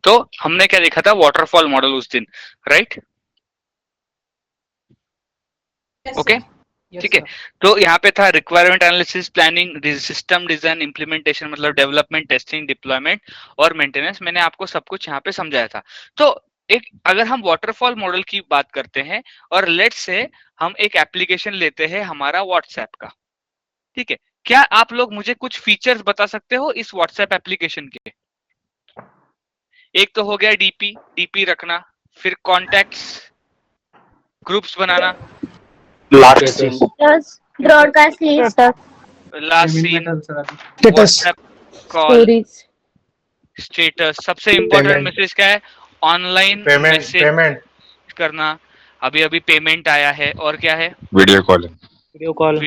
तो हमने क्या देखा था, वाटरफॉल मॉडल उस दिन, राइट? ओके, ठीक है। तो यहाँ पे था requirement analysis, planning, system design, implementation, मतलब डेवलपमेंट, टेस्टिंग, डिप्लॉयमेंट और मेंटेनेंस। मैंने आपको सब कुछ यहाँ पे समझाया था। तो एक अगर हम वाटरफॉल मॉडल की बात करते हैं और लेट्स से हम एक एप्लीकेशन लेते हैं हमारा व्हाट्सएप का, ठीक है, क्या आप लोग मुझे कुछ फीचर्स बता सकते हो इस व्हाट्सएप एप्लीकेशन के? एक तो हो गया डीपी, डीपी रखना, फिर कॉन्टैक्ट्स, ग्रुप्स बनाना, last seen, broadcast list, last seen, status, WhatsApp call, stories, status, सबसे इंपॉर्टेंट पेमेंट, मैसेज क्या है? ऑनलाइन पेमेंट, मैसेज पेमेंट, करना। अभी अभी पेमेंट आया है, और क्या है? Video calling, video call,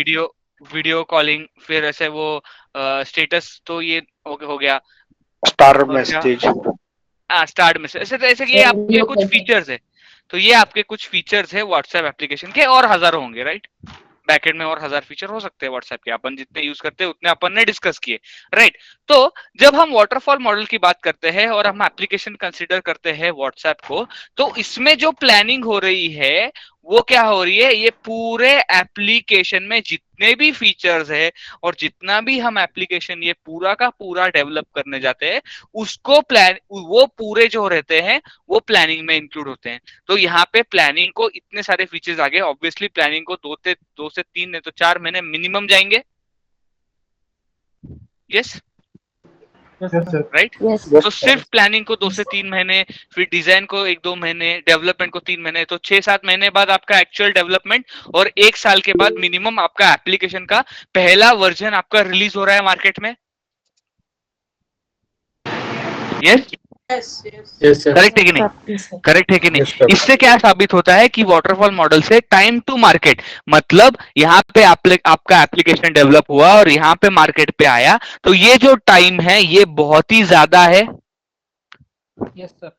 video calling, फिर ऐसे वो स्टेटस, तो ये हो गया। स्टार और क्या? Message, start message. ऐसे कि ये आपके कुछ फीचर्स है। तो ये आपके कुछ फीचर्स है व्हाट्सएप एप्लीकेशन के, और हजारों होंगे, राइट? बैकेंड में और 1000 फीचर हो सकते हैं व्हाट्सएप के, अपन जितने यूज करते हैं उतने अपन ने डिस्कस किए, राइट? तो जब हम वाटरफॉल मॉडल की बात करते हैं और हम एप्लीकेशन कंसीडर करते हैं व्हाट्सएप को, तो इसमें जो प्लानिंग हो रही है वो क्या हो रही है? ये पूरे एप्लीकेशन में जितने भी फीचर्स है और जितना भी हम एप्लीकेशन ये पूरा का पूरा डेवलप करने जाते हैं, उसको प्लान, वो पूरे जो रहते हैं वो प्लानिंग में इंक्लूड होते हैं। तो यहाँ पे प्लानिंग को इतने सारे फीचर्स आ गए, ऑब्वियसली प्लानिंग को 2 से 3 नहीं तो 4 महीने मिनिमम जाएंगे। Yes, right? तो सिर्फ प्लानिंग को 2 से 3 महीने, फिर डिजाइन को 1-2 महीने, डेवलपमेंट को 3 महीने, तो 6-7 महीने बाद आपका एक्चुअल डेवलपमेंट, और 1 साल के बाद मिनिमम आपका एप्लीकेशन का पहला वर्जन आपका रिलीज हो रहा है मार्केट में। यस, करेक्ट है कि नहीं? करेक्ट है कि नहीं? इससे क्या साबित होता है कि वाटरफॉल मॉडल से टाइम टू मार्केट, मतलब यहाँ पे आपका एप्लीकेशन डेवलप हुआ और यहाँ पे मार्केट पे आया, तो ये जो टाइम है ये बहुत ही ज्यादा है। Yes sir.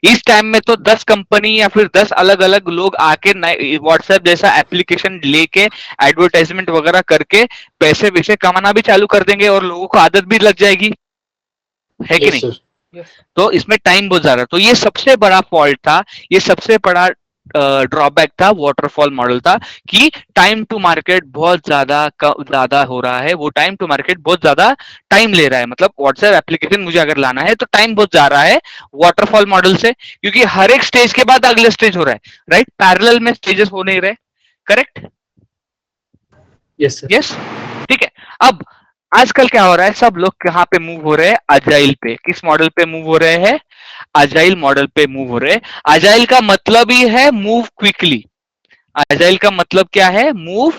इस टाइम में तो 10 कंपनी या फिर 10 अलग अलग लोग आके व्हाट्सएप जैसा एप्लीकेशन लेके एडवर्टाइजमेंट वगैरह करके पैसे वैसे कमाना भी चालू कर देंगे और लोगों को आदत भी लग जाएगी, है कि नहीं? तो इसमें टाइम बहुत ज्यादा, तो ये सबसे बड़ा फॉल्ट था, ये सबसे बड़ा ड्रॉबैक था वाटरफॉल मॉडल था कि टाइम टू मार्केट बहुत ज्यादा हो रहा है। वो टाइम टू मार्केट बहुत ज्यादा टाइम ले रहा है, मतलब व्हाट्सएप एप्लीकेशन मुझे अगर लाना है तो टाइम बहुत जा रहा है वाटरफॉल मॉडल से, क्योंकि हर एक स्टेज के बाद अगले स्टेज हो रहा है, राइट? पैरेलल में स्टेजेस हो नहीं रहे, करेक्ट? यस, ठीक है। अब आजकल क्या हो रहा है, सब लोग कहाँ पे मूव हो रहे हैं? अजाइल पे। किस मॉडल पे मूव हो रहे हैं? अजाइल मॉडल पे मूव हो रहे हैं। अजाइल का मतलब ही है मूव क्विकली। अजाइल का मतलब क्या है? Move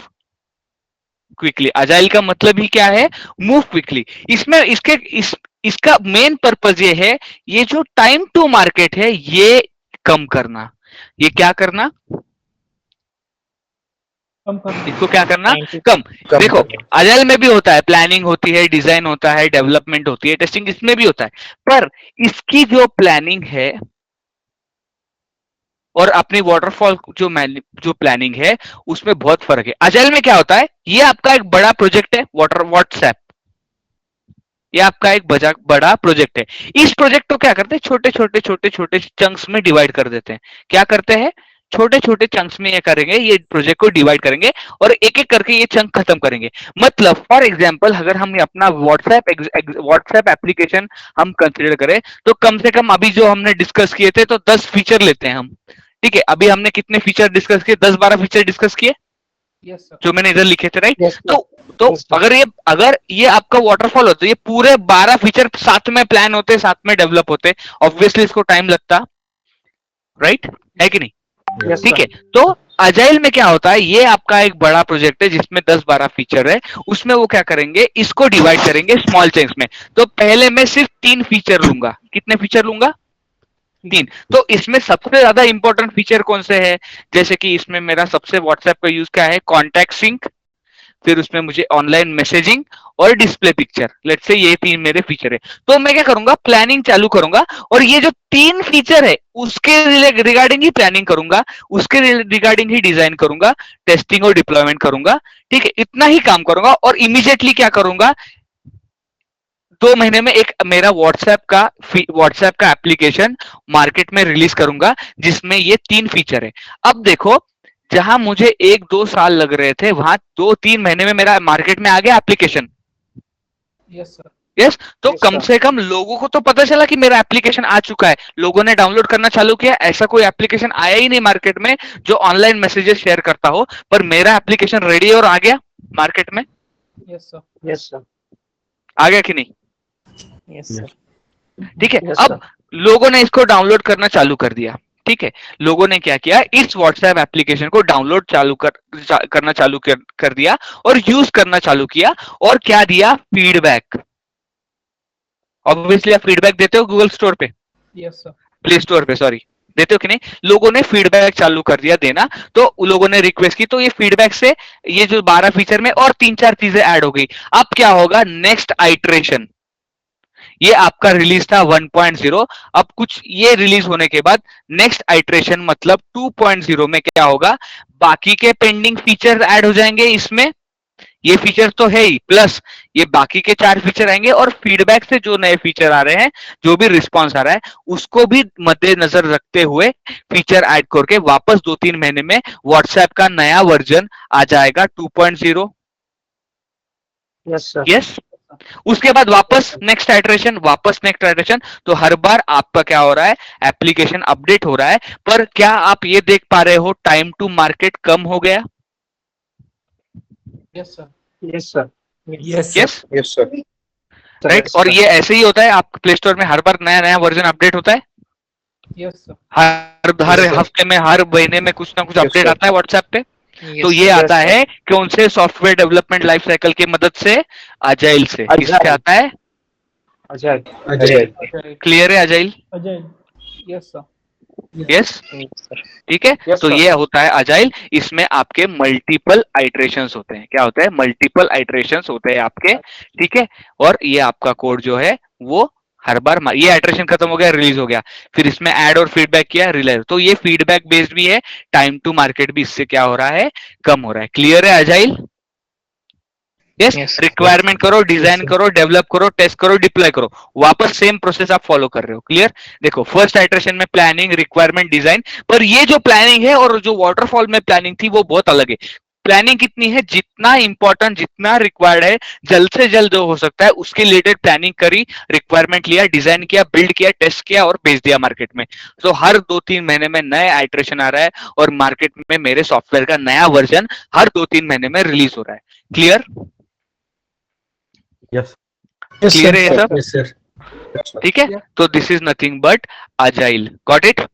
quickly. अजाइल का मतलब ही क्या है? Move quickly. इसमें इसका मेन पर्पज ये है, ये जो टाइम टू मार्केट है ये कम करना। ये क्या करना? इसको क्या करना? कम। देखो, अजाइल में भी होता है, प्लानिंग होती है, डिजाइन होता है, डेवलपमेंट होती है, टेस्टिंग इसमें भी होता है, पर इसकी जो प्लानिंग है और अपनी वाटरफॉल जो प्लानिंग है उसमें बहुत फर्क है। अजाइल में क्या होता है, ये आपका एक बड़ा प्रोजेक्ट है, व्हाट्सएप, ये आपका एक बड़ा प्रोजेक्ट है। इस प्रोजेक्ट को क्या करते हैं? छोटे छोटे चंक्स में डिवाइड कर देते हैं। क्या करते हैं? छोटे छोटे चंक्स में ये करेंगे, ये प्रोजेक्ट को डिवाइड करेंगे और एक एक करके ये चंक खत्म करेंगे। मतलब फॉर एग्जांपल अगर हम अपना व्हाट्सएप एप्लीकेशन हम कंसीडर करें, तो कम से कम अभी जो हमने डिस्कस किए थे तो 10 फीचर लेते हैं हम, ठीक है? अभी हमने कितने फीचर डिस्कस किए? 10-12 फीचर डिस्कस किए, जो मैंने इधर लिखे थे, राइट? तो अगर ये आपका वाटरफॉल होता, ये पूरे 12 फीचर साथ में प्लान होते, साथ में डेवलप होते, ऑब्वियसली इसको टाइम लगता, राइट? है कि नहीं? ठीक है। तो अजाइल में क्या होता है, ये आपका एक बड़ा प्रोजेक्ट है जिसमें 10-12 फीचर है, उसमें वो क्या करेंगे? इसको डिवाइड करेंगे स्मॉल चंक्स में। तो पहले मैं सिर्फ 3 फीचर लूंगा। कितने फीचर लूंगा? 3। तो इसमें सबसे ज्यादा इंपॉर्टेंट फीचर कौन से है? जैसे कि इसमें मेरा सबसे व्हाट्सएप का यूज क्या है? कॉन्टैक्ट सिंक, फिर उसमें मुझे ऑनलाइन मैसेजिंग और डिस्प्ले पिक्चर, लेट्स से ये 3 मेरे फीचर है। तो मैं क्या करूंगा? प्लानिंग चालू करूंगा और ये जो 3 फीचर है उसके रिगार्डिंग ही प्लानिंग करूंगा, उसके रिगार्डिंग ही डिजाइन करूंगा, टेस्टिंग और डिप्लॉयमेंट करूंगा, ठीक है? इतना ही काम करूंगा और इमीडिएटली क्या करूंगा? 2 महीने में एक मेरा व्हाट्सएप का एप्लीकेशन मार्केट में रिलीज करूंगा जिसमें ये 3 फीचर है। अब देखो, जहां मुझे 1-2 साल लग रहे थे, वहां 2-3 महीने में मेरा मार्केट में आ गया एप्लीकेशन। Yes sir. यस, तो Yes, कम sir. से कम लोगों को तो पता चला कि मेरा एप्लीकेशन आ चुका है, लोगों ने डाउनलोड करना चालू किया। ऐसा कोई एप्लीकेशन आया ही नहीं मार्केट में जो ऑनलाइन मैसेजेस शेयर करता हो, पर मेरा एप्लीकेशन रेडी और आ गया मार्केट में। Yes sir. Yes, sir. आ गया कि नहीं? Yes sir. ठीक है। Yes, अब लोगों ने इसको डाउनलोड करना चालू कर दिया। ठीक है, लोगों ने क्या किया, इस व्हाट्सएप एप्लीकेशन को डाउनलोड करना चालू कर दिया और यूज करना चालू किया। और क्या दिया? फीडबैक। ऑब्वियसली आप फीडबैक देते हो गूगल स्टोर पे, यस सर। प्ले स्टोर पे, सॉरी, देते हो कि नहीं? लोगों ने फीडबैक चालू कर दिया देना, तो लोगों ने रिक्वेस्ट की, तो ये फीडबैक से ये जो 12 फीचर में और 3-4 चीजें ऐड हो गई। अब क्या होगा? नेक्स्ट आइट्रेशन, ये आपका रिलीज था 1.0। अब कुछ ये रिलीज होने के बाद नेक्स्ट आइट्रेशन मतलब 2.0 में क्या होगा? बाकी के पेंडिंग फीचर ऐड हो जाएंगे इसमें। ये फीचर तो है ही, प्लस ये बाकी के 4 फीचर आएंगे और फीडबैक से जो नए फीचर आ रहे हैं, जो भी रिस्पॉन्स आ रहा है, उसको भी मद्देनजर रखते हुए फीचर ऐड करके वापस 2-3 महीने में व्हाट्सएप का नया वर्जन आ जाएगा 2.0। Yes, sir. यस, उसके बाद वापस नेक्स्ट आइटरेशन, तो हर बार आपका क्या हो रहा है? एप्लीकेशन अपडेट हो रहा है। पर क्या आप ये देख पा रहे हो टाइम टू मार्केट कम हो गया? Yes sir. Yes, sir. Yes yes, Yes, sir. Right. और ये ऐसे ही होता है, आप प्ले स्टोर में हर बार नया नया वर्जन अपडेट होता है। Yes sir. हर Yes, sir. हफ्ते में, हर महीने में कुछ ना कुछ Yes, अपडेट sir. आता है व्हाट्सएप पे। तो यस ये Yes, आता sir. है कौन से? सॉफ्टवेयर डेवलपमेंट लाइफ साइकिल की मदद से, अजाइल से। Agile. किससे आता है? Ajay. सर। क्लियर है agile? Ajay. Yes sir. Yes, ठीक है। Yes, तो sir. ये होता है अजाइल। इसमें आपके मल्टीपल आइट्रेशंस होते हैं। क्या होता है? मल्टीपल आइट्रेशंस होते हैं आपके। ठीक है, और ये आपका कोड जो है वो हर बार ये आइट्रेशन खत्म हो गया, रिलीज हो गया, फिर इसमें ऐड और फीडबैक किया, रिलीज। तो ये फीडबैक बेस्ड भी है, टाइम टू मार्केट भी इससे क्या हो रहा है? कम हो रहा है। क्लियर है अजाइल? यस, रिक्वायरमेंट करो, डिजाइन करो, डेवलप करो, टेस्ट करो, डिप्लॉय करो, वापस सेम प्रोसेस आप फॉलो कर रहे हो। क्लियर? देखो, फर्स्ट आइटरेशन में प्लानिंग, रिक्वायरमेंट, डिजाइन, पर ये जो प्लानिंग है और जो वाटरफॉल में प्लानिंग थी वो बहुत अलग है। प्लानिंग कितनी है? जितना इंपॉर्टेंट, जितना रिक्वायर्ड है, जल्द से जल्द जो हो सकता है उसके रिलेटेड प्लानिंग करी, रिक्वायरमेंट लिया, डिजाइन किया, बिल्ड किया, टेस्ट किया और भेज दिया मार्केट में। तो हर 2-3 महीने में नए आइटरेशन आ रहा है और मार्केट में मेरे सॉफ्टवेयर का नया वर्जन हर 2-3 महीने में रिलीज हो रहा है। Clear? Yes. Yes, clear sir. है ये सब? Yes, sir. Yes, sir. ठीक है, तो this is nothing but agile. Got it?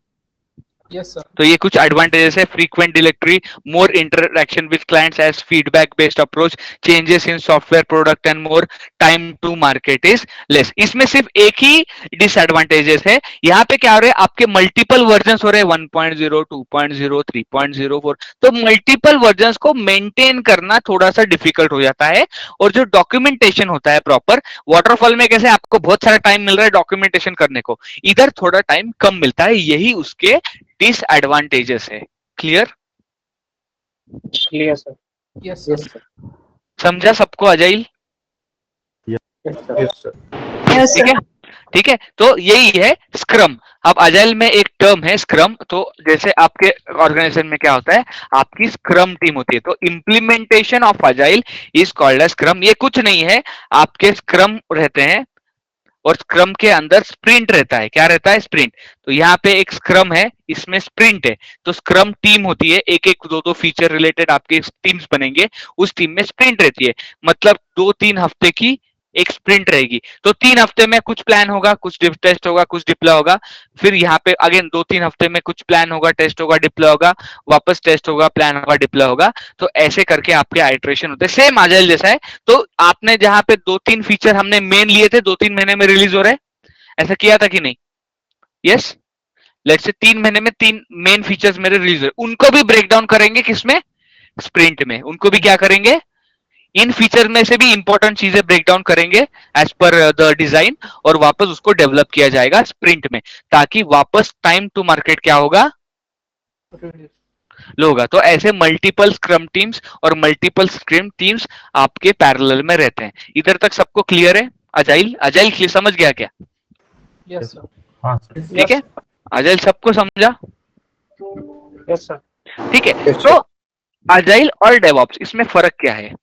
Yes sir. तो ये कुछ एडवांटेजेस है। Frequent delivery, more interaction with clients as feedback based approach, changes in software product and more, time to market is less. इसमें सिर्फ एक ही disadvantages है। यहाँ पे क्या हो रहा है? आपके मल्टीपल वर्जन्स हो रहे हैं, 1.0, 2.0, 3.04। तो मल्टीपल वर्जन्स को मेंटेन करना थोड़ा सा डिफिकल्ट हो जाता है। और जो डॉक्यूमेंटेशन होता है प्रॉपर, वाटरफॉल में कैसे आपको बहुत सारा टाइम मिल रहा है डॉक्यूमेंटेशन करने को, इधर थोड़ा टाइम कम मिलता है। यही उसके डिसएडवांटेजेस है। Clear? Clear, sir. Yes Yes, sir. sir. समझा सबको agile? Yes, sir. Yes, sir. ठीक है, ठीक है। तो यही है स्क्रम। अब अजाइल में एक टर्म है स्क्रम। तो जैसे आपके ऑर्गेनाइजेशन में क्या होता है, आपकी स्क्रम टीम होती है, तो implementation of agile is called as scrum. ये कुछ नहीं है, आपके स्क्रम रहते हैं और स्क्रम के अंदर स्प्रिंट रहता है। क्या रहता है? स्प्रिंट। तो यहाँ पे एक स्क्रम है, इसमें स्प्रिंट है, तो स्क्रम टीम होती है। एक एक, दो दो फीचर रिलेटेड आपके टीम्स बनेंगे, उस टीम में स्प्रिंट रहती है। मतलब 2-3 हफ्ते की एक स्प्रिंट रहेगी। तो 3 हफ्ते में कुछ प्लान होगा, कुछ टेस्ट होगा, कुछ डिप्लॉय होगा। फिर यहाँ पे अगेन 2-3 हफ्ते में कुछ प्लान होगा, टेस्ट होगा, डिप्लॉय होगा, वापस टेस्ट होगा, प्लान होगा, डिप्लॉय होगा। तो ऐसे करके आपके आइटरेशन होते हैं, सेम अजाइल जैसा है। तो आपने जहां पे 2-3 फीचर हमने मेन लिए थे, 2-3 महीने में रिलीज हो रहे हैं, ऐसा किया था कि नहीं? यस, लेट्स से 3 महीने में 3 मेन फीचर्स मेरे रिलीज हुए, उनको भी ब्रेक डाउन करेंगे किसमें? स्प्रिंट में। उनको भी क्या करेंगे? इन फीचर में से भी इंपॉर्टेंट चीजें ब्रेक डाउन करेंगे एज पर द डिजाइन, और वापस उसको डेवलप किया जाएगा स्प्रिंट में, ताकि वापस टाइम टू मार्केट क्या होगा? लो होगा। तो ऐसे मल्टीपल स्क्रम टीम्स और मल्टीपल स्क्रीम टीम्स आपके पैरेलल में रहते हैं। इधर तक सबको क्लियर है? अजाइल अजाइल क्लियर समझ गया क्या? Yes, sir. हाँ सर। ठीक है, अजाइल सबको समझा? Yes, sir. ठीक है, Yes, तो sir. अजाइल और डेवऑप्स इसमें फर्क क्या है?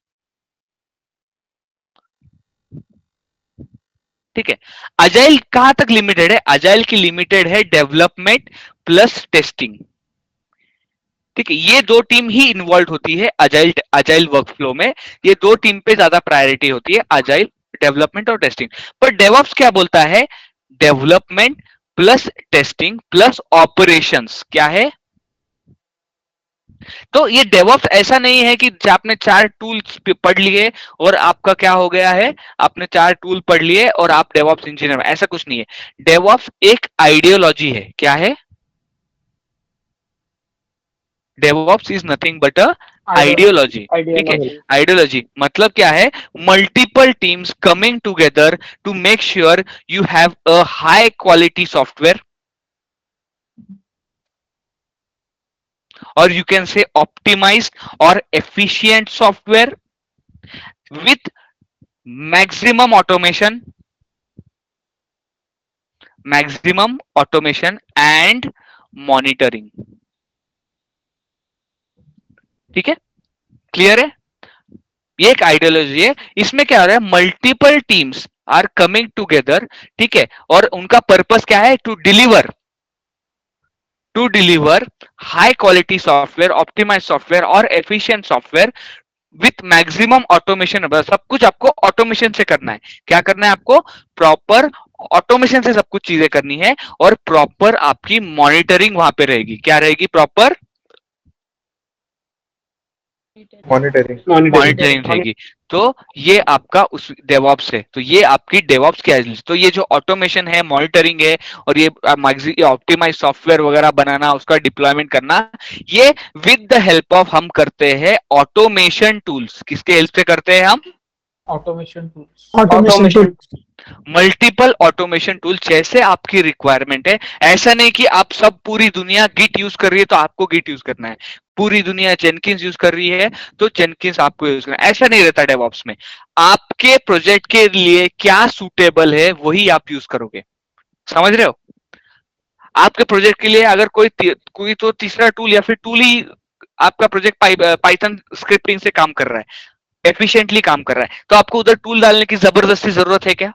ठीक है, अजाइल कहां तक लिमिटेड है? अजाइल की लिमिटेड है डेवलपमेंट प्लस टेस्टिंग। ठीक है, ये दो टीम ही इन्वॉल्व होती है अजाइल अजाइल वर्कफ्लो में। ये दो टीम पे ज्यादा प्रायोरिटी होती है, अजाइल, डेवलपमेंट और टेस्टिंग। पर डेवऑप्स क्या बोलता है? Development plus testing plus operations. क्या है? तो ये डेवऑप्स ऐसा नहीं है कि आपने 4 टूल्स पढ़ लिए और आपका क्या हो गया है, आपने 4 टूल पढ़ लिए और आप डेवऑप्स इंजीनियर, ऐसा कुछ नहीं है। डेवऑप्स एक आइडियोलॉजी है। क्या है? DevOps is nothing but a ideology. ठीक है, आइडियोलॉजी मतलब क्या है? Multiple teams coming together to make sure you have a high quality software, or you can say optimized or efficient software with maximum automation and monitoring. ठीक है, clear है? ये एक आइडियोलॉजी है। इसमें क्या हो रहा है? Multiple teams are coming together, ठीक है, और उनका पर्पस क्या है? To deliver high quality software, optimise software और efficient software with maximum automation. सब कुछ आपको ऑटोमेशन से करना है। क्या करना है आपको? प्रॉपर ऑटोमेशन से सब कुछ चीजें करनी है और प्रॉपर आपकी मॉनिटरिंग वहां पे रहेगी। क्या रहेगी? प्रॉपर मॉनिटरिंग रहेगी। तो ये आपका उस डेवॉप्स है। तो ये आपकी डेवॉप्स की आइडियोलॉजी। तो ये जो ऑटोमेशन है, मॉनिटरिंग है और ये ऑप्टिमाइज सॉफ्टवेयर वगैरह बनाना, उसका डिप्लॉयमेंट करना, ये विद द हेल्प ऑफ हम करते हैं ऑटोमेशन टूल्स। किसके हेल्प से करते हैं हम? Automation tools. Multiple automation tool जैसे आपकी रिक्वायरमेंट है। ऐसा नहीं कि आप सब पूरी दुनिया गिट यूज कर रही है तो आपको गिट यूज करना है, पूरी दुनिया जेनकिंस यूज कर रही है तो जेनकिंस आपको यूज करना है। ऐसा नहीं रहता डेवऑप्स में। आपके प्रोजेक्ट के लिए क्या सूटेबल है वही आप यूज करोगे। समझ रहे हो? आपके प्रोजेक्ट के लिए अगर कोई तो तीसरा टूल या फिर टूल ही आपका प्रोजेक्ट पाइथन स्क्रिप्टिंग से काम कर रहा है, एफिशिएंटली काम कर रहा है, तो आपको उधर टूल डालने की जबरदस्ती जरूरत है क्या?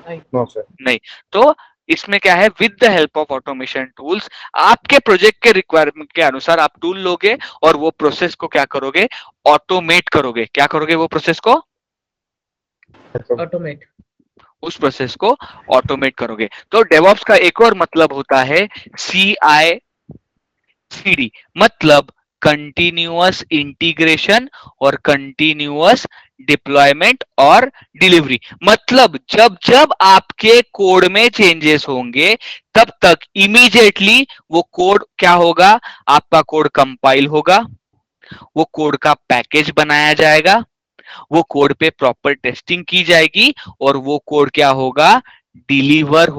No sir. नहीं। तो इसमें क्या है? With the help of automation tools आपके प्रोजेक्ट के रिक्वायरमेंट के अनुसार आप टूल लोगे और वो प्रोसेस को क्या करोगे? ऑटोमेट करोगे। क्या करोगे? वो प्रोसेस को Automate. उस प्रोसेस को ऑटोमेट करोगे। तो डेवऑप्स का एक और मतलब होता है CI CD, मतलब कंटिन्यूअस इंटीग्रेशन और कंटिन्यूअस डिप्लॉयमेंट और डिलीवरी। मतलब जब जब आपके कोड में चेंजेस होंगे तब तक इमीडिएटली वो कोड क्या होगा? आपका कोड कंपाइल होगा, वो कोड का पैकेज बनाया जाएगा, वो कोड पे प्रॉपर टेस्टिंग की जाएगी और वो कोड क्या होगा? डिलीवर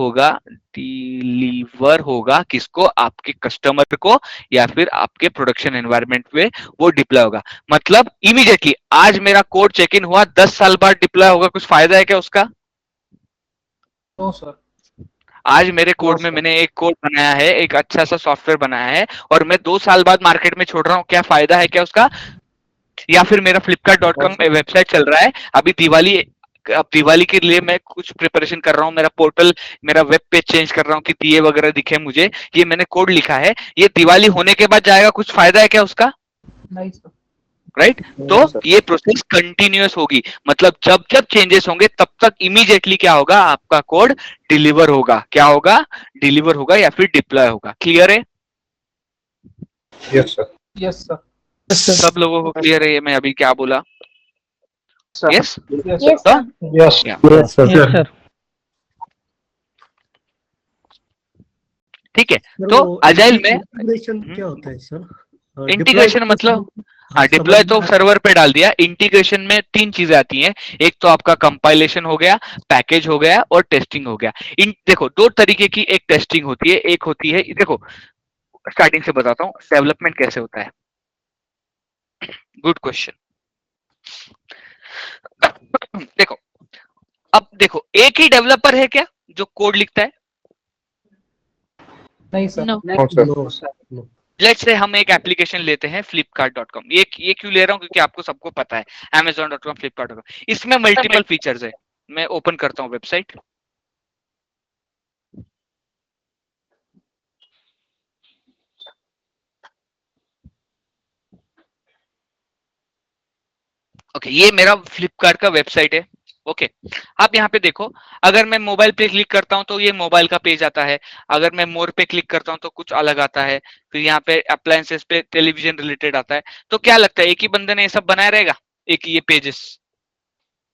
होगा किसको? आपके कस्टमर को या फिर आपके प्रोडक्शन एनवायरनमेंट में वो डिप्लॉय होगा। मतलब इमीडिएटली आज मेरा कोड चेक इन हुआ, 10 साल बाद डिप्लॉय होगा। कुछ फायदा है क्या उसका? No, sir. आज मेरे कोड में मैंने एक कोड बनाया है, एक अच्छा सा सॉफ्टवेयर बनाया है और मैं 2 साल बाद मार्केट में छोड़ रहा हूं, क्या फायदा है क्या उसका? या फिर मेरा flipkart.com वेबसाइट चल रहा है, अभी दिवाली के लिए मैं कुछ प्रिपरेशन कर रहा हूँ, मेरा पोर्टल, मेरा वेब पेज चेंज कर रहा हूँ कि दिए वगैरह दिखे मुझे, ये मैंने कोड लिखा है, ये दिवाली होने के बाद जाएगा, कुछ फायदा है क्या उसका? Nice, sir. राइट? तो ये प्रोसेस कंटिन्यूअस होगी, मतलब जब जब चेंजेस होंगे तब तक इमीडिएटली क्या होगा? आपका कोड डिलीवर होगा। क्या होगा? डिलीवर होगा या फिर डिप्लॉय होगा। क्लियर है? Yes sir. Yes, sir. सब लोगों को क्लियर है ये मैं अभी क्या बोला? Yes? Yes, Yes, sir. sir. Yes Yeah. Sir. ठीक है, सर, तो वो अजाइल में इंटीग्रेशन क्या होता है सर? इंटीग्रेशन मतलब डिप्लॉय तो सर्वर पे डाल दिया। इंटीग्रेशन में 3 चीजें आती हैं, एक तो आपका कंपाइलेशन हो गया, पैकेज हो गया और टेस्टिंग हो गया। देखो 2 तरीके की एक टेस्टिंग होती है, एक होती है, देखो स्टार्टिंग से बताता हूँ डेवलपमेंट कैसे होता है। Good question. देखो देखो एक ही डेवलपर है क्या जो कोड लिखता है? नहीं सर। No. No, sir. No no let's say हम एक एप्लीकेशन लेते हैं flipkart.com। ये क्यों ले रहा हूं, क्योंकि आपको सबको पता है amazon.com, flipkart.com, इसमें मल्टीपल फीचर्स है। मैं ओपन करता हूं वेबसाइट। ओके, ये मेरा फ्लिपकार्ट का वेबसाइट है। ओके, आप यहाँ पे देखो, अगर मैं मोबाइल पे क्लिक करता हूं तो ये मोबाइल का पेज आता है। अगर मैं मोर पे क्लिक करता हूं तो कुछ अलग आता है। फिर यहाँ पे अप्लायंसेस पे टेलीविजन रिलेटेड आता है। तो क्या लगता है एक ही बंदे ने ये सब बनाया रहेगा, एक ही ये पेजेस?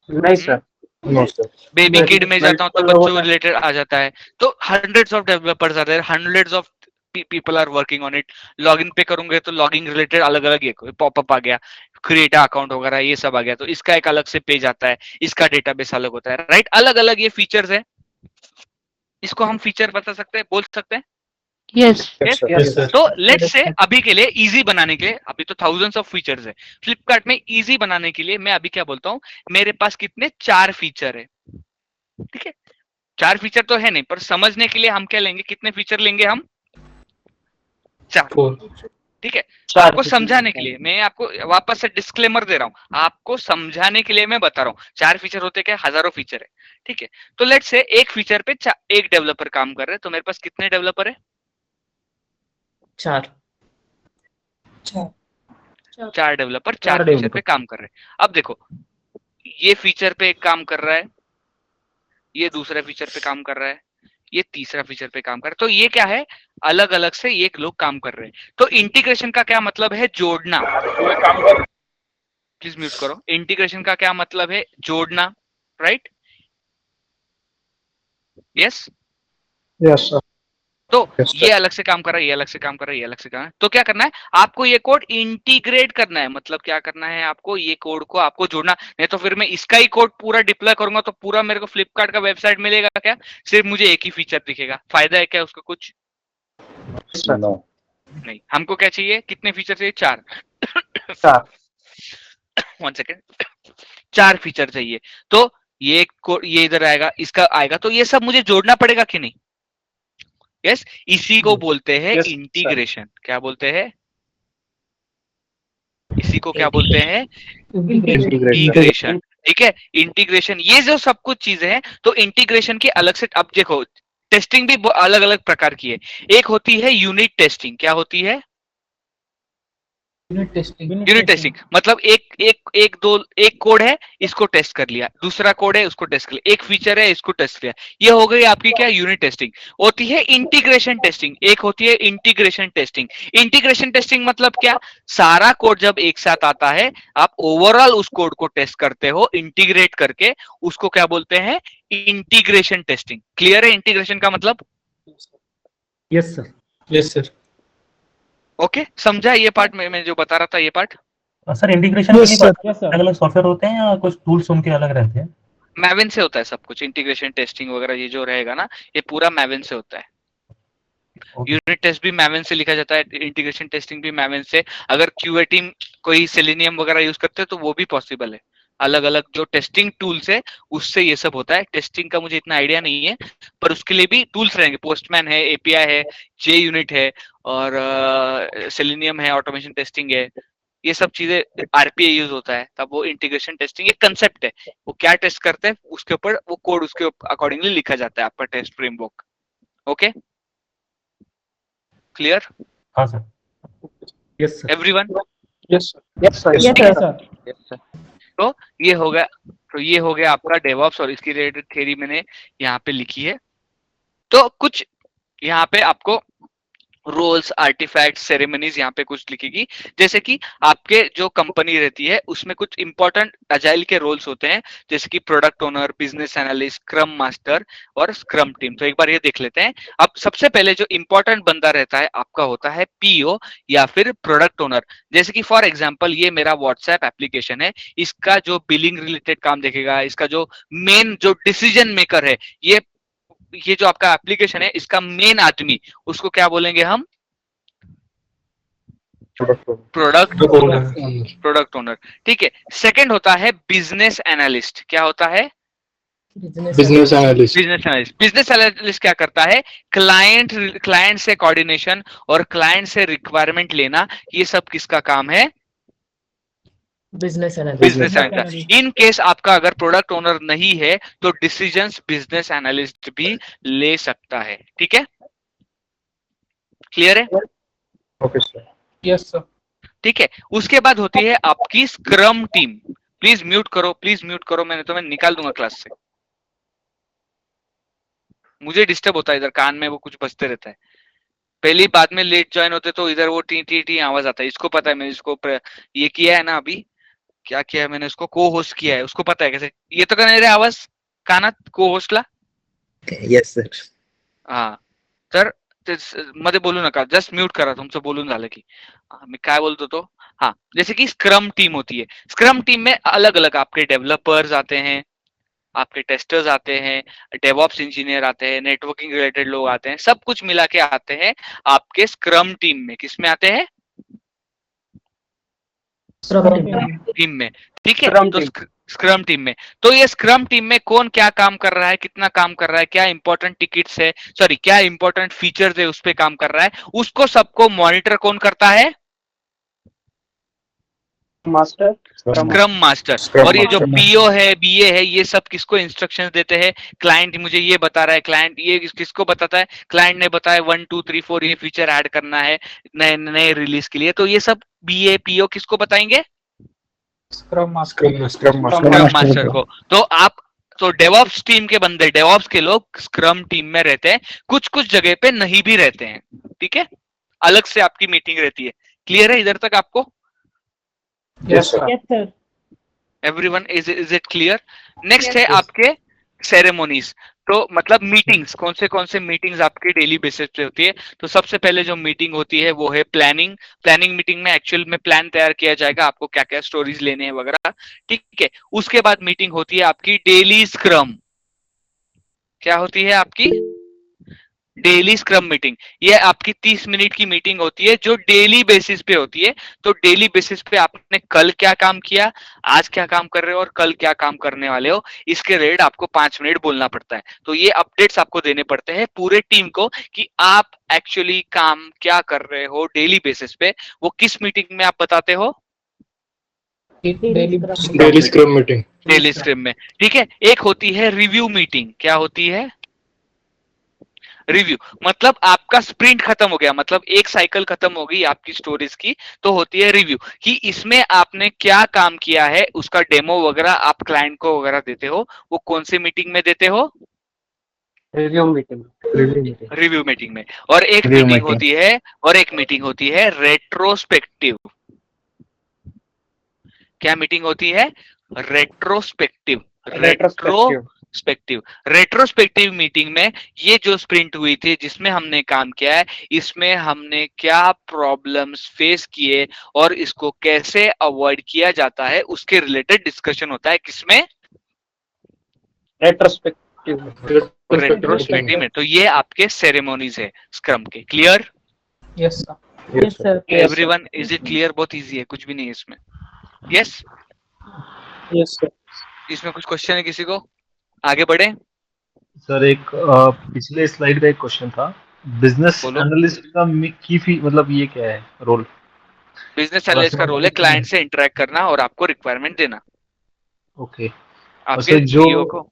नहीं सर। No, sir. बेबी किड में जाता हूं तो Multiple लोगों बच्चों ने- रिलेटेड आ जाता है। तो hundreds of developers are there, hundreds of people are working on it. Login पे करूंगे तो लॉगिंग रिलेटेड अलग अलग ये पॉपअप आ गया, क्रिएट अकाउंट वगैरह ये सब आ गया, तो इसका एक अलग से पेज आता है, इसका डेटाबेस अलग होता है, राइट? अलग अलग ये फीचर्स है। इसको हम फीचर बता सकते हैं, बोल सकते हैं। Yes. Yes, sir. Yes, sir. तो लेट्स से अभी के लिए इजी बनाने के लिए, अभी तो थाउजेंड्स ऑफ फीचर्स है फ्लिपकार्ट में, इजी बनाने के लिए मैं अभी क्या बोलता हूँ, मेरे पास कितने 4 फीचर है। ठीक है, 4 फीचर तो है नहीं, पर समझने के लिए हम क्या लेंगे, कितने फीचर लेंगे हम? 4। 4। ठीक है, आपको समझाने के लिए मैं आपको वापस से डिस्क्लेमर दे रहा हूं, आपको समझाने के लिए मैं बता रहा हूं। 4 फीचर होते क्या, हजारों फीचर है। ठीक है, तो लेट्स से एक फीचर पे एक डेवलपर काम कर रहे हैं, तो मेरे पास कितने डेवलपर है? 4 4 डेवलपर 4 चार फीचर developer। पे काम कर रहे हैं। अब देखो, ये फीचर पे एक काम कर रहा है, ये दूसरा फीचर पे काम कर रहा है, ये तीसरा फीचर पे काम कर रहा है। तो ये क्या है, अलग अलग से ये लोग काम कर रहे हैं। तो इंटीग्रेशन का क्या मतलब है, जोड़ना। प्लीज म्यूट करो। इंटीग्रेशन का क्या मतलब है, जोड़ना, राइट? यस। Yes, sir. तो Yes, sir. ये अलग से काम कर रहा है, ये अलग से काम कर रहा है, ये अलग से काम है। तो क्या करना है आपको, ये कोड इंटीग्रेट करना है। मतलब क्या करना है आपको, ये कोड को आपको जोड़ना। नहीं तो फिर मैं इसका ही कोड पूरा डिप्लॉय करूंगा तो पूरा मेरे को फ्लिपकार्ट का वेबसाइट मिलेगा क्या, सिर्फ मुझे एक ही फीचर दिखेगा? फायदा है क्या उसका कुछ? No. नहीं, हमको क्या चाहिए, कितने फीचर चाहिए? 4। 4। 1 सेकेंड, 4 फीचर चाहिए। तो ये कोड ये इधर आएगा, इसका आएगा, तो ये सब मुझे जोड़ना पड़ेगा कि नहीं? यस, इसी को बोलते हैं Yes, sir. इंटीग्रेशन। क्या बोलते हैं इसी को, क्या बोलते हैं? इंटीग्रेशन। ठीक है, इंटीग्रेशन, ये जो सब कुछ चीजें हैं, तो इंटीग्रेशन के अलग से, अब देखो टेस्टिंग भी अलग अलग प्रकार की है। एक होती है यूनिट टेस्टिंग। क्या होती है? Unit testing. यूनिट टेस्टिंग मतलब एक कोड है, इसको टेस्ट कर लिया, दूसरा कोड है उसको टेस्ट कर लिया, एक फीचर है इसको टेस्ट किया, ये हो गई आपकी क्या, यूनिट टेस्टिंग। होती है इंटीग्रेशन टेस्टिंग, एक होती है इंटीग्रेशन टेस्टिंग। इंटीग्रेशन टेस्टिंग मतलब क्या, सारा कोड जब एक साथ आता है, आप ओवरऑल उस कोड को टेस्ट करते हो इंटीग्रेट करके, उसको क्या बोलते हैं, इंटीग्रेशन टेस्टिंग। क्लियर है इंटीग्रेशन का मतलब? Yes sir yes sir. Okay, समझा ये पार्ट में मैं जो बता रहा था, ये part? Sir integration Yes, sir. Yes, sir. अलग अलग सॉफ्टवेयर होते हैं या कुछ टूल्स उनके अलग रहते हैं? मैविन से होता है सब कुछ, इंटीग्रेशन टेस्टिंग वगैरह ये जो रहेगा ना, ये पूरा मैविन से होता है। Okay. यूनिट टेस्ट भी मैविन से लिखा जाता है, इंटीग्रेशन टेस्टिंग भी मैविन से। अगर क्यूए टीम कोई सेलेनियम वगैरह यूज करते हैं तो वो भी पॉसिबल है। अलग अलग जो टेस्टिंग टूल्स है उससे ये सब होता है। टेस्टिंग का मुझे इतना आइडिया नहीं है, पर उसके लिए भी टूल्स रहेंगे। पोस्टमैन है, एपीआई है, जे यूनिट है, और सेलेनियम है, ऑटोमेशन टेस्टिंग है, ये सब चीजें आरपीए यूज होता है। तब वो इंटीग्रेशन टेस्टिंग एक कंसेप्ट है, वो क्या टेस्ट करते हैं उसके ऊपर वो कोड उसके अकॉर्डिंगली लिखा जाता है आपका टेस्ट फ्रेमवर्क। ओके, क्लियर हाँ sir. Yes sir everyone? Yes sir. Yes sir. Yes, sir. तो ये हो गया, तो ये हो गया आपका डेवऑप्स, और इसकी रिलेटेड थ्योरी मैंने यहाँ पे लिखी है। तो कुछ यहाँ पे आपको रोल्स, आर्टिफैक्ट, सेरेमनीज यहाँ पे कुछ लिखेगी। जैसे कि आपके जो कंपनी रहती है उसमें कुछ इंपॉर्टेंट अजाइल के रोल्स होते हैं, जैसे कि product owner, business analyst, scrum master और स्क्रम टीम। तो एक बार ये देख लेते हैं। अब सबसे पहले जो इंपॉर्टेंट बंदा रहता है आपका होता है पीओ या फिर प्रोडक्ट ओनर। जैसे कि फॉर एग्जाम्पल ये मेरा व्हाट्सएप एप्लीकेशन है, इसका जो बिलिंग रिलेटेड काम देखेगा, इसका जो मेन जो डिसीजन मेकर है, ये जो आपका एप्लीकेशन है, इसका मेन आदमी, उसको क्या बोलेंगे हम? Product owner. ठीक है। सेकंड होता है बिजनेस एनालिस्ट। क्या होता है? Business analyst. बिजनेस एनालिस्ट क्या करता है? क्लाइंट से कोऑर्डिनेशन और क्लाइंट से रिक्वायरमेंट लेना, ये सब किसका काम है? Business business analyst. In case आपका अगर प्रोडक्ट ओनर नहीं है तो डिसीजंस बिजनेस एनालिस्ट भी ले सकता है। ठीक है, क्लियर है? Okay, sir. Yes, sir. ठीक है, उसके बाद होती है आपकी स्क्रम टीम। प्लीज म्यूट करो, मैंने तो मैं निकाल दूंगा क्लास से। मुझे डिस्टर्ब होता है इधर, कान में वो कुछ बजते रहता है। पहली बाद में लेट ज्वाइन होते तो इधर वो टी टी टी आवाज आता है। इसको पता है, मैंने इसको ये किया है ना, अभी क्या किया है मैंने, उसको को होस्ट किया है, उसको पता है कैसे ये तो करने रे आवाज काना को होस्टला। Yes sir. हा तर मध्ये बोलू नका, जस्ट म्यूट करा, तुमचं बोलून झालं की। मी काय बोलतो तो, हाँ, जैसे कि स्क्रम टीम होती है। स्क्रम टीम में अलग अलग आपके डेवलपर्स आते हैं, आपके टेस्टर्स आते हैं, डेवऑप्स इंजीनियर आते हैं, नेटवर्किंग रिलेटेड लोग आते हैं, सब कुछ मिला के आते हैं आपके स्क्रम टीम में। किसमें आते हैं? टीम में। ठीक है, Scrum तो team. स्क्रम टीम में, तो ये स्क्रम टीम में कौन क्या काम कर रहा है, कितना काम कर रहा है, क्या इंपॉर्टेंट टिकट्स है, सॉरी क्या इंपॉर्टेंट फीचर्स है, उस पे काम कर रहा है, उसको सबको मॉनिटर कौन करता है? Master. Scrum master. Scrum और ये जो Master. पीओ है, बीए है, ये सब किसको इंस्ट्रक्शंस देते हैं? क्लाइंट मुझे ये बता रहा है, क्लाइंट ये किसको बताता है? क्लाइंट ने बताया 1 2 3 4 ये फीचर ऐड करना है नए नए रिलीज के लिए, तो ये सब बीए पीओ किसको बताएंगे? Scrum Master. Scrum Master. Scrum master को। तो डेवऑप्स टीम के बंदे, डेवऑप्स के लोग स्क्रम टीम में रहते हैं, कुछ कुछ जगह पे नहीं भी रहते हैं। ठीक है, अलग से आपकी मीटिंग रहती है। क्लियर है इधर तक आपको? Yes, sir. Yes, sir. Everyone, is it clear? Next Yes, है yes. आपके सेरेमोनीज। तो मतलब मीटिंग्स, कौन से मीटिंग्स आपके डेली बेसिस पे होती है? तो सबसे पहले जो मीटिंग होती है वो है प्लानिंग मीटिंग में एक्चुअल में प्लान तैयार किया जाएगा, आपको क्या क्या स्टोरीज लेने हैं वगैरह। ठीक है, उसके बाद मीटिंग होती है आपकी डेली स्क्रम। क्या होती है आपकी? Daily scrum meeting. ये आपकी 30 मिनट की मीटिंग होती है जो डेली बेसिस पे होती है। तो डेली बेसिस पे आपने कल क्या काम किया, आज क्या काम कर रहे हो और कल क्या काम करने वाले हो, इसके रेट आपको 5 मिनट बोलना पड़ता है। तो ये अपडेट्स आपको देने पड़ते हैं पूरे टीम को कि आप एक्चुअली काम क्या कर रहे हो डेली बेसिस पे। वो किस मीटिंग में आप बताते हो? Daily. Daily Scrum meeting. Daily scrum में। ठीक है, एक होती है रिव्यू मीटिंग। क्या होती है? रिव्यू मतलब आपका स्प्रिंट खत्म हो गया, मतलब एक साइकिल खत्म हो गई आपकी स्टोरीज की, तो होती है रिव्यू कि इसमें आपने क्या काम किया है, उसका डेमो वगैरह आप क्लाइंट को वगैरह देते हो। वो कौन सी मीटिंग में देते हो? Review meeting. रिव्यू मीटिंग में। और एक Review मीटिंग होती है रेट्रोस्पेक्टिव। क्या मीटिंग होती है? रेट्रोस्पेक्टिव। रेट्रोस्पेक्टिव मीटिंग में ये जो स्प्रिंट हुई थी जिसमें हमने काम किया है, इसमें हमने क्या प्रॉब्लम्स फेस किए और इसको कैसे अवॉइड किया जाता है, उसके रिलेटेड डिस्कशन होता है। किसमें? रेट्रोस्पेक्टिव में। तो ये आपके सेरेमोनीज है स्क्रम के। Clear? Yes, sir. Yes, sir. Everyone, is it clear? बहुत इजी है, कुछ भी नहीं है इसमें। यस? Yes, sir. इसमें कुछ क्वेश्चन है किसी को? आगे बढ़े। सर एक पिछले स्लाइड का एक क्वेश्चन था, बिजनेस बोलो। एनालिस्ट का मतलब ये क्या है रोल? बिजनेस एनालिस्ट का रोल है क्लाइंट से इंटरेक्ट करना और आपको रिक्वायरमेंट देना। ओके, आपके जो CEO को।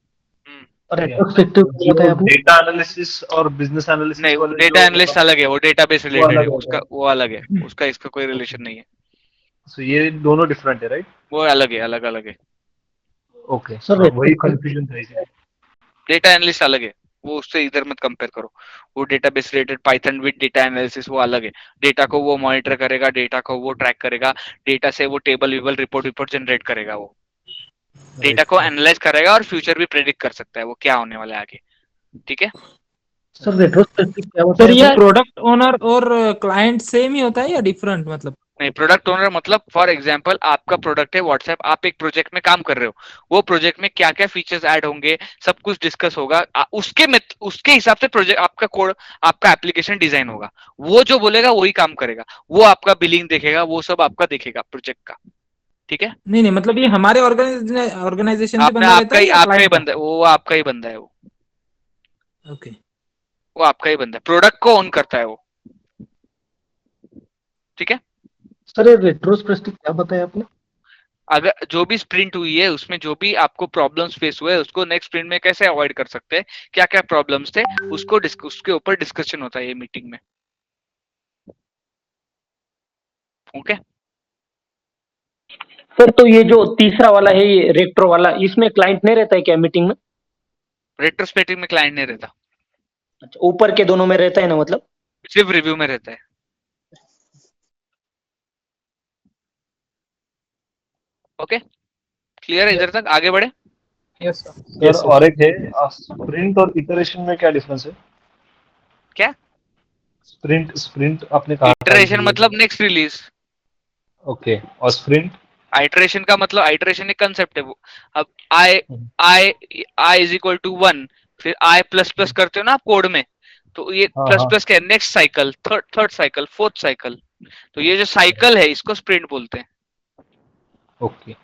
Retrospective बताया आपने? डेटा एनालिसिस और बिजनेस एनालिसिस नहीं, वाले डेटा जो- एनालिस्ट अलग है, वो डेटाबेस रिलेटेड है, अलग उसका वो अलग है, उसका इसका कोई रिलेशन नहीं है। So, ये दोनों डिफरेंट है, राइट? वो अलग है, अलग है। ओके, Sir, वही कंफ्यूजन था इसमें। डेटा एनालिस्ट अलग है, वो उससे इधर मत कंपेयर करो। वो database related Python with data analysis वो अलग है। डेटा को वो मॉनिटर करेगा, डेटा को वो ट्रैक करेगा, डेटा से वो टेबल विबल रिपोर्ट जनरेट करेगा। वो डेटा को एनालाइज करेगा और फ्यूचर भी प्रेडिक्ट कर सकता है वो क्या होने वाला है आगे। ठीक है, सर रेट्रोस्पेक्टिव क्या होता सर है? ये प्रोडक्ट ओनर और क्लाइंट सेम ही होता है या डिफरेंट? मतलब नहीं, प्रोडक्ट ओनर मतलब फॉर एग्जांपल आपका प्रोडक्ट है व्हाट्सएप, आप एक प्रोजेक्ट में काम कर रहे हो, वो प्रोजेक्ट में क्या क्या फीचर्स ऐड होंगे सब कुछ डिस्कस होगा, उसके हिसाब से प्रोजेक्ट आपका कोड आपका एप्लीकेशन डिजाइन होगा। वो जो बोलेगा वही काम करेगा, वो आपका बिलिंग देखेगा, वो सब आपका देखेगा प्रोजेक्ट का। ठीक है, नहीं नहीं, मतलब ये हमारे ऑर्गेनाइजेशन से आपने बंदा रहता आपका है ही या आपका ही client का? बंदा है वो, आपका ही बंदा है वो ओके। वो आपका ही बंदा है, प्रोडक्ट को ओन करता है वो, ठीक है। सर ये रेट्रोस्पेक्टिव क्या बताया आपने? अगर जो भी स्प्रिंट हुई है उसमें जो भी आपको प्रॉब्लम्स फेस हुए उसको नेक्स्ट स्प्रिंट में कैसे अवॉइड कर सकते हैं, क्या क्या प्रॉब्लम्स थे उसको उसके ऊपर डिस्कशन होता है ये मीटिंग में। ओके, सर तो ये जो तीसरा वाला है, ये रेट्रो वाला, इसमें क्लाइंट नहीं रहता है क्या मीटिंग में? रेट्रोस्पेक्टिव में क्लाइंट नहीं रहता, अच्छा, ऊपर के दोनों में रहता है ना, मतलब? सिर्फ रिव्यू में रहता है। ओके, क्लियर है इधर तक, आगे बढ़े। Yes sir. सर और एक है स्प्रिंट और इटरेशन में क्या डिफरेंस है? क्या? स्प्रिंट स्प्रिंट आपने कहा था इटरेशन मतलब नेक्स्ट रिलीज, ओके, और स्प्रिंट? आइटरेशन का मतलब, आइटरेशन एक कंसेप्ट है वो। अब आई आई आई इज इक्वल टू 1, फिर आई प्लस प्लस करते हो ना आप कोड में, तो ये हाँ प्लस हाँ प्लस क्या है, next cycle, third cycle, fourth cycle, तो ये जो साइकिल है इसको स्प्रिंट बोलते हैं। ओके।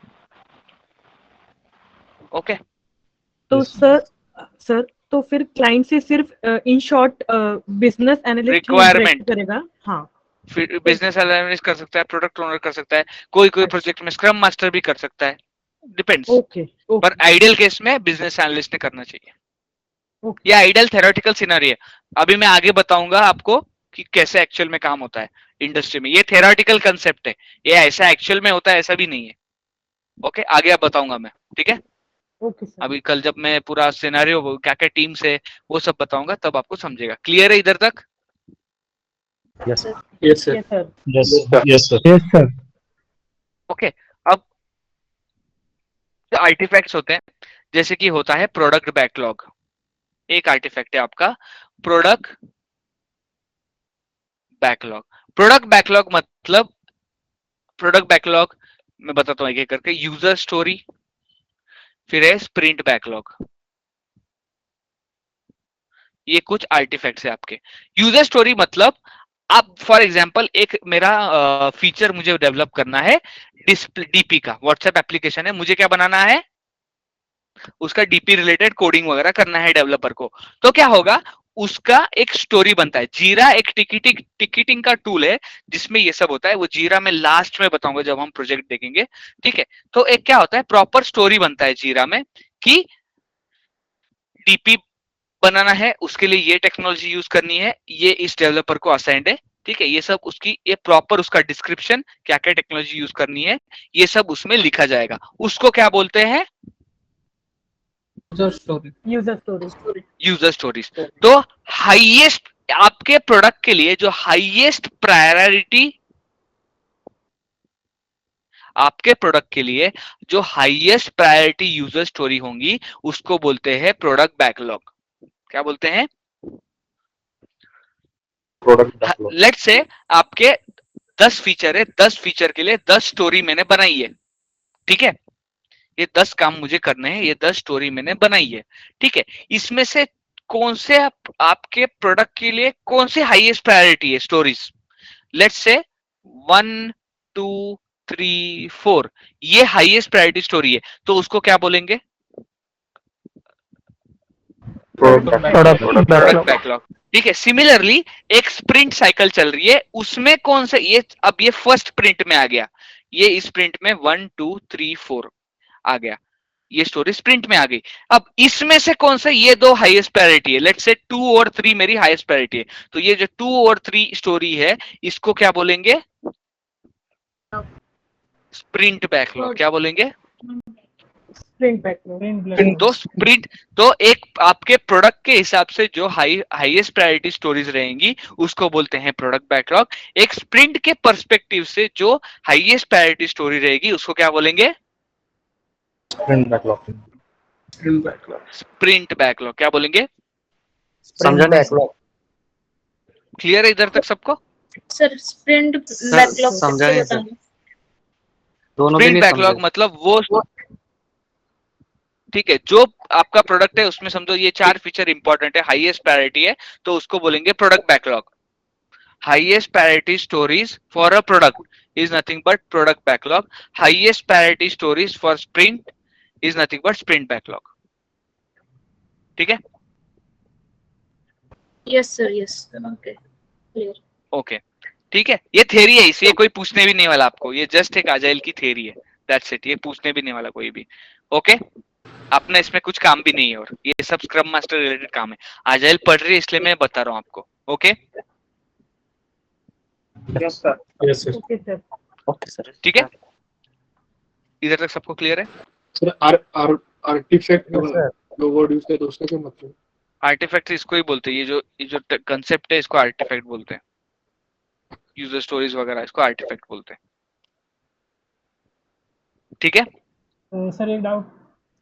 ओके, तो Yes. सर तो फिर क्लाइंट से सिर्फ in short business analyst he Requirement. Interact करेगा? हाँ, फिर बिजनेस एनालिस्ट कर सकता है, प्रोडक्ट ओनर कर सकता है, कोई कोई प्रोजेक्ट में स्क्रम मास्टर भी कर सकता है, डिपेंड्स। ओके पर आइडियल केस में बिजनेस एनालिस्ट ने करना चाहिए। ओके ये आइडियल थेरोटिकल सिनेरियो है, अभी मैं आगे बताऊंगा आपको कि कैसे एक्चुअल में काम होता है इंडस्ट्री में। ये थेरोटिकल कंसेप्ट है, ये ऐसा एक्चुअल में होता है ऐसा भी नहीं है। ओके, आगे आप बताऊंगा मैं, ठीक है। Okay sir. अभी कल जब मैं पूरा सिनेरियो क्या क्या टीम से वो सब बताऊंगा तब आपको समझेगा। क्लियर है इधर तक? Yes yes sir. Yes sir. Yes yes sir. Yes sir. Okay, अब आर्टिफैक्ट्स होते हैं, जैसे कि होता है प्रोडक्ट बैकलॉग। एक आर्टिफैक्ट है आपका प्रोडक्ट बैकलॉग। प्रोडक्ट बैकलॉग मतलब, प्रोडक्ट बैकलॉग मैं बताता हूँ एक एक करके। यूजर स्टोरी, फिर है स्प्रिंट बैकलॉग, ये कुछ आर्टिफैक्ट्स है आपके। यूजर स्टोरी मतलब आप फॉर एग्जांपल एक मेरा फीचर मुझे डेवलप करना है, डिस्प्ले डीपी का, व्हाट्सएप एप्लीकेशन है, मुझे क्या बनाना है, उसका डीपी रिलेटेड कोडिंग वगैरह करना है डेवलपर को। तो क्या होगा, उसका एक स्टोरी बनता है। जीरा एक टिकटिंग का टूल है जिसमें ये सब होता है, वो जीरा में लास्ट में बताऊंगा जब हम प्रोजेक्ट देखेंगे, ठीक है। तो एक क्या होता है, प्रॉपर स्टोरी बनता है जीरा में कि डीपी बनाना है, उसके लिए ये टेक्नोलॉजी यूज करनी है, ये इस डेवलपर को असाइंड है, ठीक है। ये सब उसकी, ये प्रॉपर उसका डिस्क्रिप्शन, क्या क्या टेक्नोलॉजी यूज करनी है, ये सब उसमें लिखा जाएगा। उसको क्या बोलते हैं, user story. User story. User stories. तो हाईएस्ट आपके प्रोडक्ट के लिए जो हाईएस्ट प्रायोरिटी, आपके प्रोडक्ट के लिए जो हाईएस्ट प्रायोरिटी यूजर स्टोरी होंगी उसको बोलते हैं प्रोडक्ट बैकलॉग। क्या बोलते हैं, प्रोडक्ट बैकलॉग। लेट्स से आपके 10 फीचर है, 10 फीचर के लिए 10 स्टोरी मैंने बनाई है, ठीक है। ये 10 काम मुझे करने हैं, ये 10 स्टोरी मैंने बनाई है, ठीक है। इसमें से कौन से आपके प्रोडक्ट के लिए कौन से हाईएस्ट प्रायोरिटी है स्टोरीज, लेट्स से 1 2 3 4, ये हाईएस्ट प्रायोरिटी स्टोरी है, तो उसको क्या बोलेंगे, प्रोडक्ट बैकलॉग, ठीक है। सिमिलरली एक स्प्रिंट साइकिल चल रही है, उसमें कौन सा, ये अब ये फर्स्ट स्प्रिंट में आ गया, ये इस स्प्रिंट में 1 2 3 4 आ गया, ये स्टोरी स्प्रिंट में आ गई। अब इसमें से कौन सा, ये दो हाईएस्ट प्रायोरिटी है, लेट्स से 2 और 3 मेरी हाईएस्ट प्रायोरिटी है, तो ये जो 2 और 3 स्टोरी है इसको क्या बोलेंगे, स्प्रिंट बैकलॉग। क्या बोलेंगे, स्प्रिंट बैकलॉग। तो स्प्रिंट, तो एक आपके प्रोडक्ट के हिसाब से जो हाईएस्ट प्रायोरिटी स्टोरीज रहेंगी उसको बोलते हैं प्रोडक्ट बैकलॉग। एक स्प्रिंट के पर्सपेक्टिव से जो हाईएस्ट प्रायोरिटी स्टोरी रहेगी उसको क्या बोलेंगे, sprint backlog. Sprint backlog. Sprint backlog. क्या बोलेंगे, समझा बैकलॉग। क्लियर है इधर तक सबको? सर स्प्रिंट बैकलॉग समझा नहीं सर, दोनों भी स्प्रिंट नहीं बैकलॉग समझे। मतलब वो, ठीक है, जो आपका प्रोडक्ट है उसमें समझो ये 4 फीचर इंपॉर्टेंट है, हाईएस्ट प्रायोरिटी है, तो उसको बोलेंगे product backlog. Highest priority stories for a product is nothing but product backlog. Highest priority stories for sprint is nothing but sprint backlog. ठीक है? Yes, sir. Yes. Okay. Clear. Okay ठीक है, ये theory है, इसे कोई पूछने भी नहीं वाला आपको, ये जस्ट एक आजाइल की थ्योरी है, दैट्स इट, ये पूछने भी नहीं वाला कोई भी। ओके अपना इसमें कुछ काम भी नहीं है, और ये सब स्क्रम मास्टर रिलेटेड काम है। आजाइल पढ़ रही है इसलिए मैं बता रहा हूँ आपको। Okay Yes, sir. Okay, sir. Okay sir. ठीक है, इधर तक सबको क्लियर है? Sir, artifact जो word use किया तो उसका क्या मतलब? आर्टिफैक्ट इसको ही बोलते हैं, ये जो कंसेप्ट है इसको आर्टिफैक्ट बोलते हैं, यूजर स्टोरीज वगैरह इसको आर्टिफैक्ट बोलते हैं। ठीक है सर एक डाउट।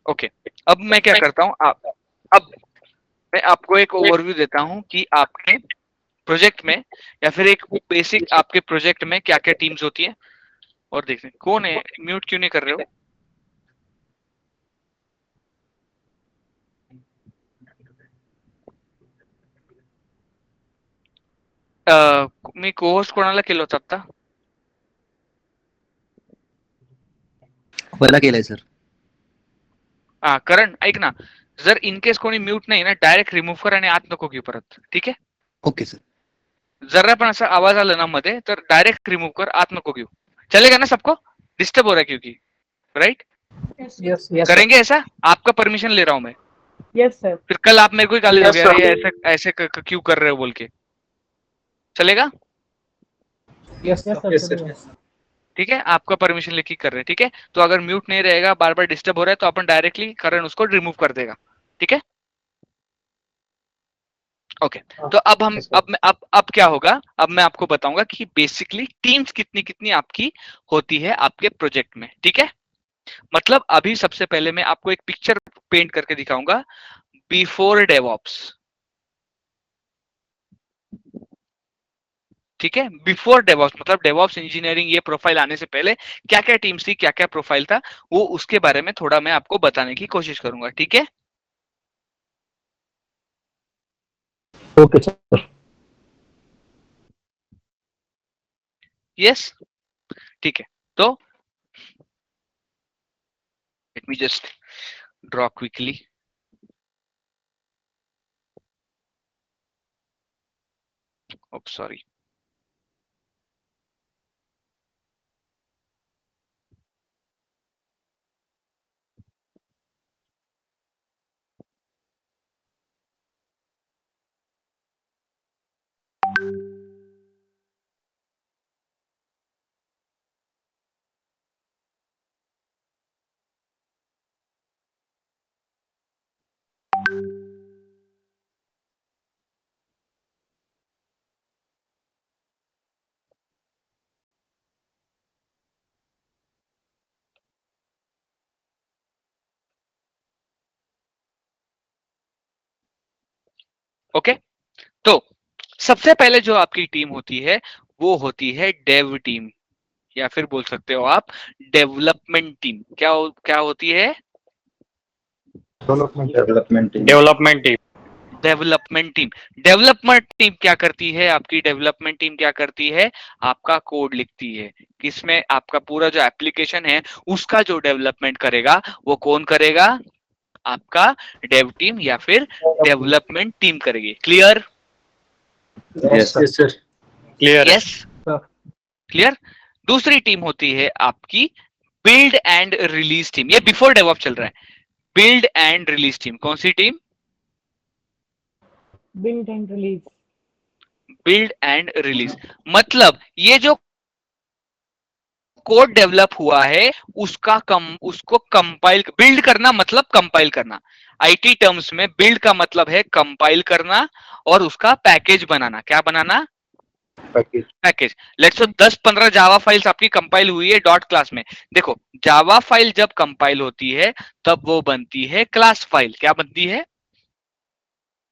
ओके अब मैं क्या करता हूँ, अब मैं आपको एक ओवरव्यू देता हूँ कि आपके प्रोजेक्ट में या फिर एक बेसिक आपके प्रोजेक्ट में क्या क्या टीम्स होती है। और देखते हैं कौन है, म्यूट क्यों नहीं कर रहे हो? मी को-होस्ट कोणाला केलं होतं आता? मला केलंय सर। करण ऐक ना, जर इन केस कोणी म्यूट नाही ना, डायरेक्ट रिमूव्ह कर आणि आत नको घेऊ परत, ठीक आहे? Okay sir. जरा पण असा आवाज आला ना मध्ये तर डायरेक्ट रिमूव्ह कर, आत नको घेऊ, चलेगा ना सबको? डिस्टर्ब हो रहा है क्योंकि, राइट? यस यस करेंगे ऐसा? आपका परमिशन ले रहा हूं मैं, Yes, sir. फिर कल आप मेरे को ही गाली Yes, दोगे, sir. अरे ऐसे ऐसे क्यों कर रहे हो बोल के, चलेगा? Yes sir. ठीक है, आपका परमिशन लेके कर रहे हैं, ठीक है? तो अगर म्यूट नहीं रहेगा, बार बार डिस्टर्ब हो रहा है, तो अपन डायरेक्टली करण उसको रिमूव कर देगा, ठीक है? ओके तो अब हम अब क्या होगा, अब मैं आपको बताऊंगा कि बेसिकली टीम्स कितनी कितनी आपकी होती है आपके प्रोजेक्ट में, ठीक है? मतलब अभी सबसे पहले मैं आपको एक पिक्चर पेंट करके दिखाऊंगा बिफोर डेवऑप्स, ठीक है? बिफोर डेवऑप्स मतलब डेवऑप्स इंजीनियरिंग ये प्रोफाइल आने से पहले क्या क्या टीम्स थी, क्या क्या प्रोफाइल था, वो उसके बारे में थोड़ा मैं आपको बताने की कोशिश करूंगा, ठीक है? Okay sir. यस ठीक है, तो let me just draw quickly. Oops sorry, okay तो सबसे पहले जो आपकी टीम होती है वो होती है डेव टीम, या फिर बोल सकते हो आप डेवलपमेंट टीम। क्या होती है? Development team. Development team. Development team क्या करती है? आपकी डेवलपमेंट टीम क्या करती है? आपका कोड लिखती है, किसमें? आपका पूरा जो एप्लीकेशन है उसका जो डेवलपमेंट करेगा वो कौन करेगा? आपका डेव टीम या फिर डेवलपमेंट टीम करेगी। Clear? Yes, sir. Yes clear. दूसरी टीम होती है आपकी बिल्ड एंड रिलीज टीम, ये बिफोर डेवऑप्स चल रहा है। बिल्ड एंड रिलीज टीम, कौन सी टीम? Build and release. Build and release मतलब ये जो कोड डेवलप हुआ है उसको कंपाइल, बिल्ड करना मतलब कंपाइल करना। आईटी टर्म्स में बिल्ड का मतलब है कंपाइल करना और उसका पैकेज बनाना। क्या बनाना? Package. Let's say 10-15 Java files आपकी कंपाइल हुई है डॉट क्लास में। देखो जावा फाइल जब कंपाइल होती है तब वो बनती है क्लास फाइल। क्या बनती है?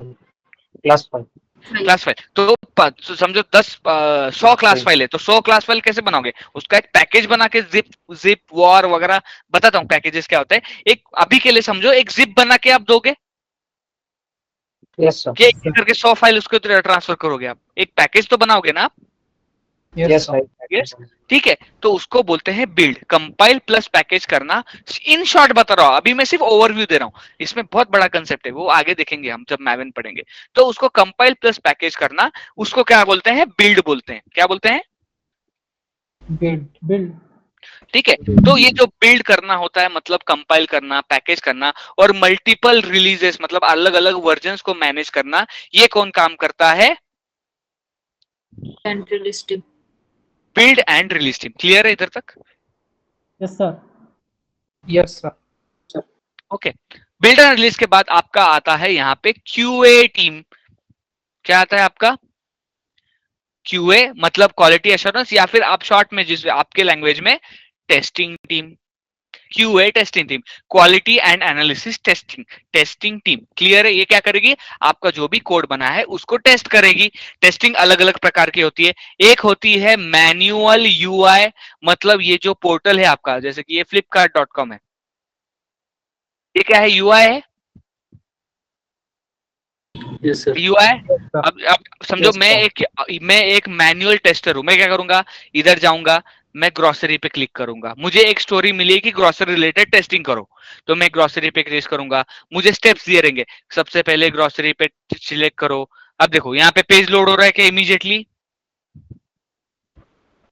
Class file. Class file. तो समझो 100 क्लास फाइल है, तो 100 क्लास फाइल कैसे बनाओगे? उसका एक पैकेज बना के जिप वॉर वगैरह, बताता हूँ पैकेजेस क्या होता है। एक अभी के लिए समझो एक जिप बना के आप दोगे, यस सर। क्या करके 100 फाइल उसके ट्रांसफर करोगे आप? एक पैकेज तो बनाओगे ना आप? Yes, Yes? ठीक है, तो उसको बोलते हैं बिल्ड, कंपाइल प्लस पैकेज करना। इन शॉर्ट बता रहा हूं, अभी मैं सिर्फ ओवरव्यू दे रहा हूं, इसमें बहुत बड़ा कंसेप्ट है, वो आगे देखेंगे हम जब मैवन पढ़ेंगे। तो उसको कंपाइल प्लस पैकेज करना, उसको क्या बोलते हैं? बिल्ड बोलते हैं। क्या बोलते हैं? build. ठीक है, तो ये जो बिल्ड करना होता है मतलब कंपाइल करना, पैकेज करना और मल्टीपल रिलीजेस मतलब अलग अलग वर्जन्स को मैनेज करना, ये कौन काम करता है? And release team. Build and release team. Clear है इधर तक? Yes, sir. Yes, sir. Okay, build and release के बाद आपका आता है यहाँ पे क्यूए टीम। क्या आता है आपका? क्यूए मतलब क्वालिटी एश्योरेंस, या फिर आप शॉर्ट में जिस आपके लैंग्वेज में testing team. QA testing team, quality and analysis testing team. Clear है? ये क्या करेगी? आपका जो भी कोड बना है उसको टेस्ट करेगी। टेस्टिंग अलग अलग प्रकार की होती है। एक होती है मैन्युअल यूआई, मतलब ये जो पोर्टल है आपका, जैसे कि ये flipkart.com है, ये क्या है? यूआई है। Yes, sir. यूआई। अब समझो मैं एक मैनुअल टेस्टर हूं। मैं क्या करूंगा? इधर जाऊंगा, मैं ग्रोसरी पे क्लिक करूंगा, मुझे एक स्टोरी मिली कि ग्रोसरी रिलेटेड टेस्टिंग करो, तो मैं ग्रोसरी पे क्लिक करूंगा, मुझे स्टेप्स दिए रहेंगे। सबसे पहले ग्रोसरी पे सिलेक्ट करो। अब देखो यहाँ पे पेज लोड हो रहा है क्या इमीडिएटली?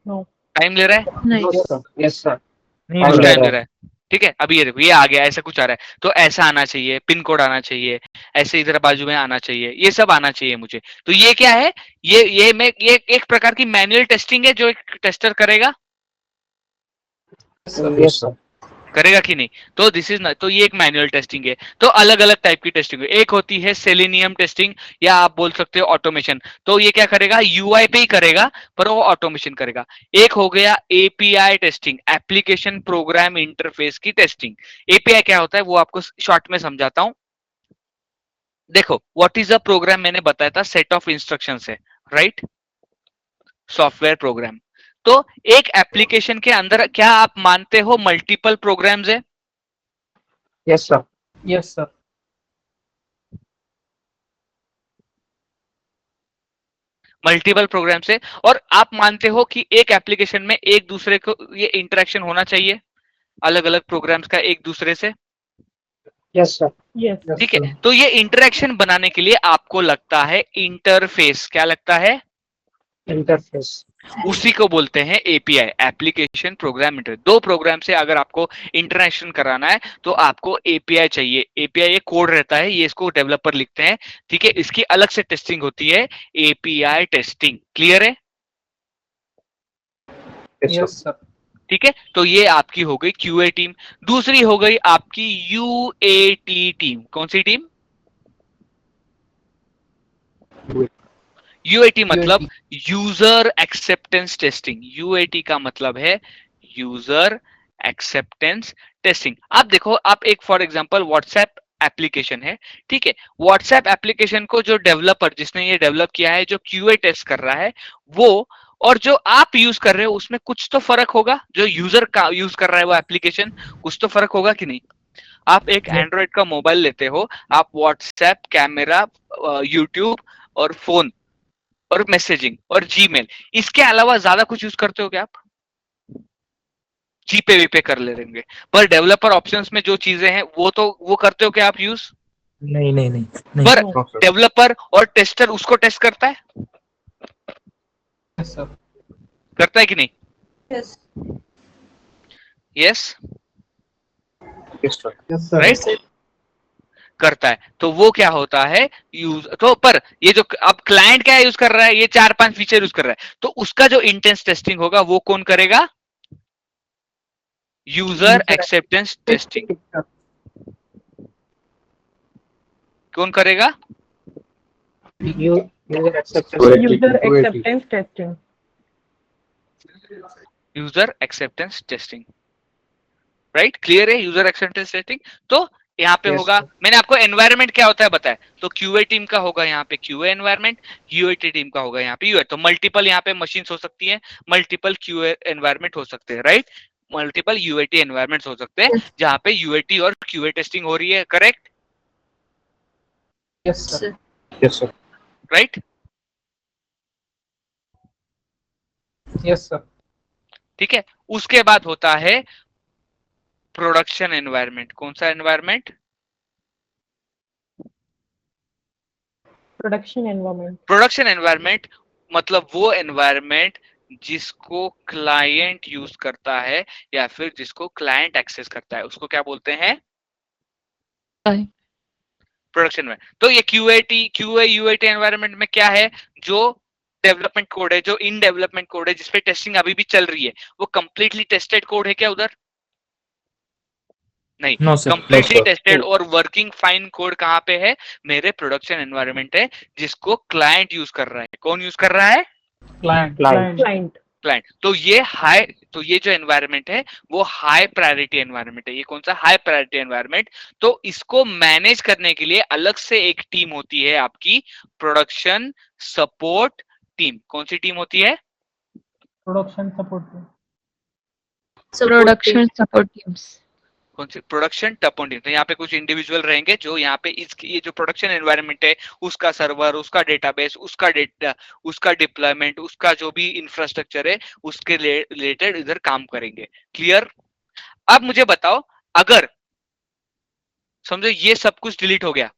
No. टाइम ले रहा है? नहीं। Yes, sir. कुछ टाइम ले रहा है। ठीक है, अभी ये देखो, ये आ गया, ऐसा कुछ आ रहा है, तो ऐसा आना चाहिए, पिन कोड आना चाहिए, ऐसे इधर बाजू में आना चाहिए, ये सब आना चाहिए मुझे। तो ये क्या है? ये एक प्रकार की मैनुअल टेस्टिंग है जो एक टेस्टर करेगा। Yes, sir. करेगा कि नहीं? तो दिस इज तो ये एक मैनुअल टेस्टिंग है। तो अलग अलग टाइप की टेस्टिंग है। एक होती है सेलेनियम टेस्टिंग, या आप बोल सकते हो ऑटोमेशन। तो ये क्या करेगा? यूआई पे ही करेगा, पर वो ऑटोमेशन करेगा। एक हो गया API testing, application program interface की टेस्टिंग। एपीआई क्या होता है वो आपको शॉर्ट में समझाता हूं। देखो, व्हाट इज अ प्रोग्राम, मैंने बताया था सेट ऑफ इंस्ट्रक्शंस है, राइट? Software program. तो एक एप्लीकेशन के अंदर क्या आप मानते हो मल्टीपल प्रोग्राम्स है? Yes, sir. Yes, sir. Multiple program से, और आप मानते हो कि एक एप्लीकेशन में एक दूसरे को ये इंटरेक्शन होना चाहिए अलग अलग प्रोग्राम्स का एक दूसरे से। Yes, sir. Yes. ठीक है, तो ये इंटरेक्शन बनाने के लिए आपको लगता है इंटरफेस। क्या लगता है? Interface. उसी को बोलते हैं एपीआई, एप्लीकेशन प्रोग्राम इंटरफेस। दो प्रोग्राम से अगर आपको इंटरेक्शन कराना है तो आपको एपीआई चाहिए। एपीआई एक कोड रहता है, ये इसको डेवलपर लिखते हैं। ठीक है, इसकी अलग से टेस्टिंग होती है, एपीआई टेस्टिंग। क्लियर है? Yes, sir. ठीक है, तो ये आपकी हो गई क्यूए टीम। दूसरी हो गई आपकी यूएटी टीम। कौन सी टीम? यूएटी मतलब यूजर एक्सेप्टेंस टेस्टिंग। यूएटी का मतलब है यूजर एक्सेप्टेंस टेस्टिंग। आप देखो, आप एक फॉर एग्जांपल व्हाट्सएप एप्लीकेशन है, ठीक है, व्हाट्सएप एप्लीकेशन को जो डेवलपर जिसने ये डेवलप किया है, जो क्यूए टेस्ट कर रहा है, वो और जो आप यूज कर रहे हो उसमें कुछ तो फर्क होगा। जो यूजर का यूज कर रहा है वो एप्लीकेशन, कुछ तो फर्क होगा कि नहीं? आप एक एंड्रॉइड का मोबाइल लेते हो, आप व्हाट्सएप, कैमरा, यूट्यूब और फोन और मैसेजिंग और जीमेल, इसके अलावा ज्यादा कुछ यूज करते हो क्या आप? जीपे वीपे कर ले रहेंगे, पर डेवलपर ऑप्शंस में जो चीजें हैं वो करते हो क्या आप यूज? नहीं नहीं नहीं नहीं पर डेवलपर और टेस्टर उसको टेस्ट करता है, Yes, sir. करता है कि नहीं? Yes. Yes, Yes, sir. Right, करता है। तो वो क्या होता है यूज, तो पर ये जो अब क्लाइंट क्या यूज कर रहा है, ये 4-5 फीचर यूज कर रहा है, तो उसका जो इंटेंस टेस्टिंग होगा वो कौन करेगा? User acceptance testing. कौन करेगा? User acceptance. User acceptance testing. User acceptance testing, right? Clear है? User acceptance testing. तो यहाँ पे Yes, होगा, sir. मैंने आपको एनवायरनमेंट क्या होता है बताया, तो क्यूए टीम का होगा यहाँ पे क्यूए एनवायरनमेंट, यूएटी टीम का होगा यहाँ पे यूए। तो मल्टीपल यहाँ पे मशीन्स हो सकती है, मल्टीपल क्यूए एनवायरनमेंट हो सकते हैं, राइट? मल्टीपल यूएटी एनवायरनमेंट्स हो सकते हैं जहाँ पे यूएटी और क्यूए टेस्टिंग हो रही है, correct? Yes, sir. Sir. Yes, sir. Right? Yes sir. ठीक है, उसके बाद होता है प्रोडक्शन एनवायरनमेंट। कौन सा environment? Production environment. Production environment मतलब वो एनवायरनमेंट जिसको क्लाइंट यूज करता है या फिर जिसको क्लाइंट एक्सेस करता है, उसको क्या बोलते हैं? प्रोडक्शन में। तो ये क्यूए यूएटी एनवायरनमेंट में क्या है? जो डेवलपमेंट कोड है, जो इन डेवलपमेंट कोड है, जिसपे टेस्टिंग अभी भी चल रही है, वो कंप्लीटली टेस्टेड कोड है क्या उधर? नहीं, नो सर। कंप्लीटली टेस्टेड और वर्किंग फाइन कोड कहाँ पे है? मेरे प्रोडक्शन एनवायरनमेंट है, जिसको क्लाइंट यूज कर रहा है। कौन यूज कर रहा है? क्लाइंट। क्लाइंट। तो ये जो एनवायरनमेंट है वो हाई प्रायोरिटी एनवायरनमेंट है। ये कौन सा? High priority environment. तो इसको मैनेज करने के लिए अलग से एक टीम होती है, आपकी प्रोडक्शन सपोर्ट टीम। कौन सी टीम होती है? Production support. Production support teams. कौन सी? Production support team. तो यहाँ पे कुछ इंडिविजुअल रहेंगे जो यहाँ पे ये जो प्रोडक्शन एनवायरनमेंट है, उसका सर्वर, उसका डेटाबेस, उसका डेटा, उसका डिप्लॉयमेंट, उसका जो भी इंफ्रास्ट्रक्चर है, उसके रिलेटेड इधर काम करेंगे। क्लियर? अब मुझे बताओ, अगर समझो ये सब कुछ डिलीट हो गया,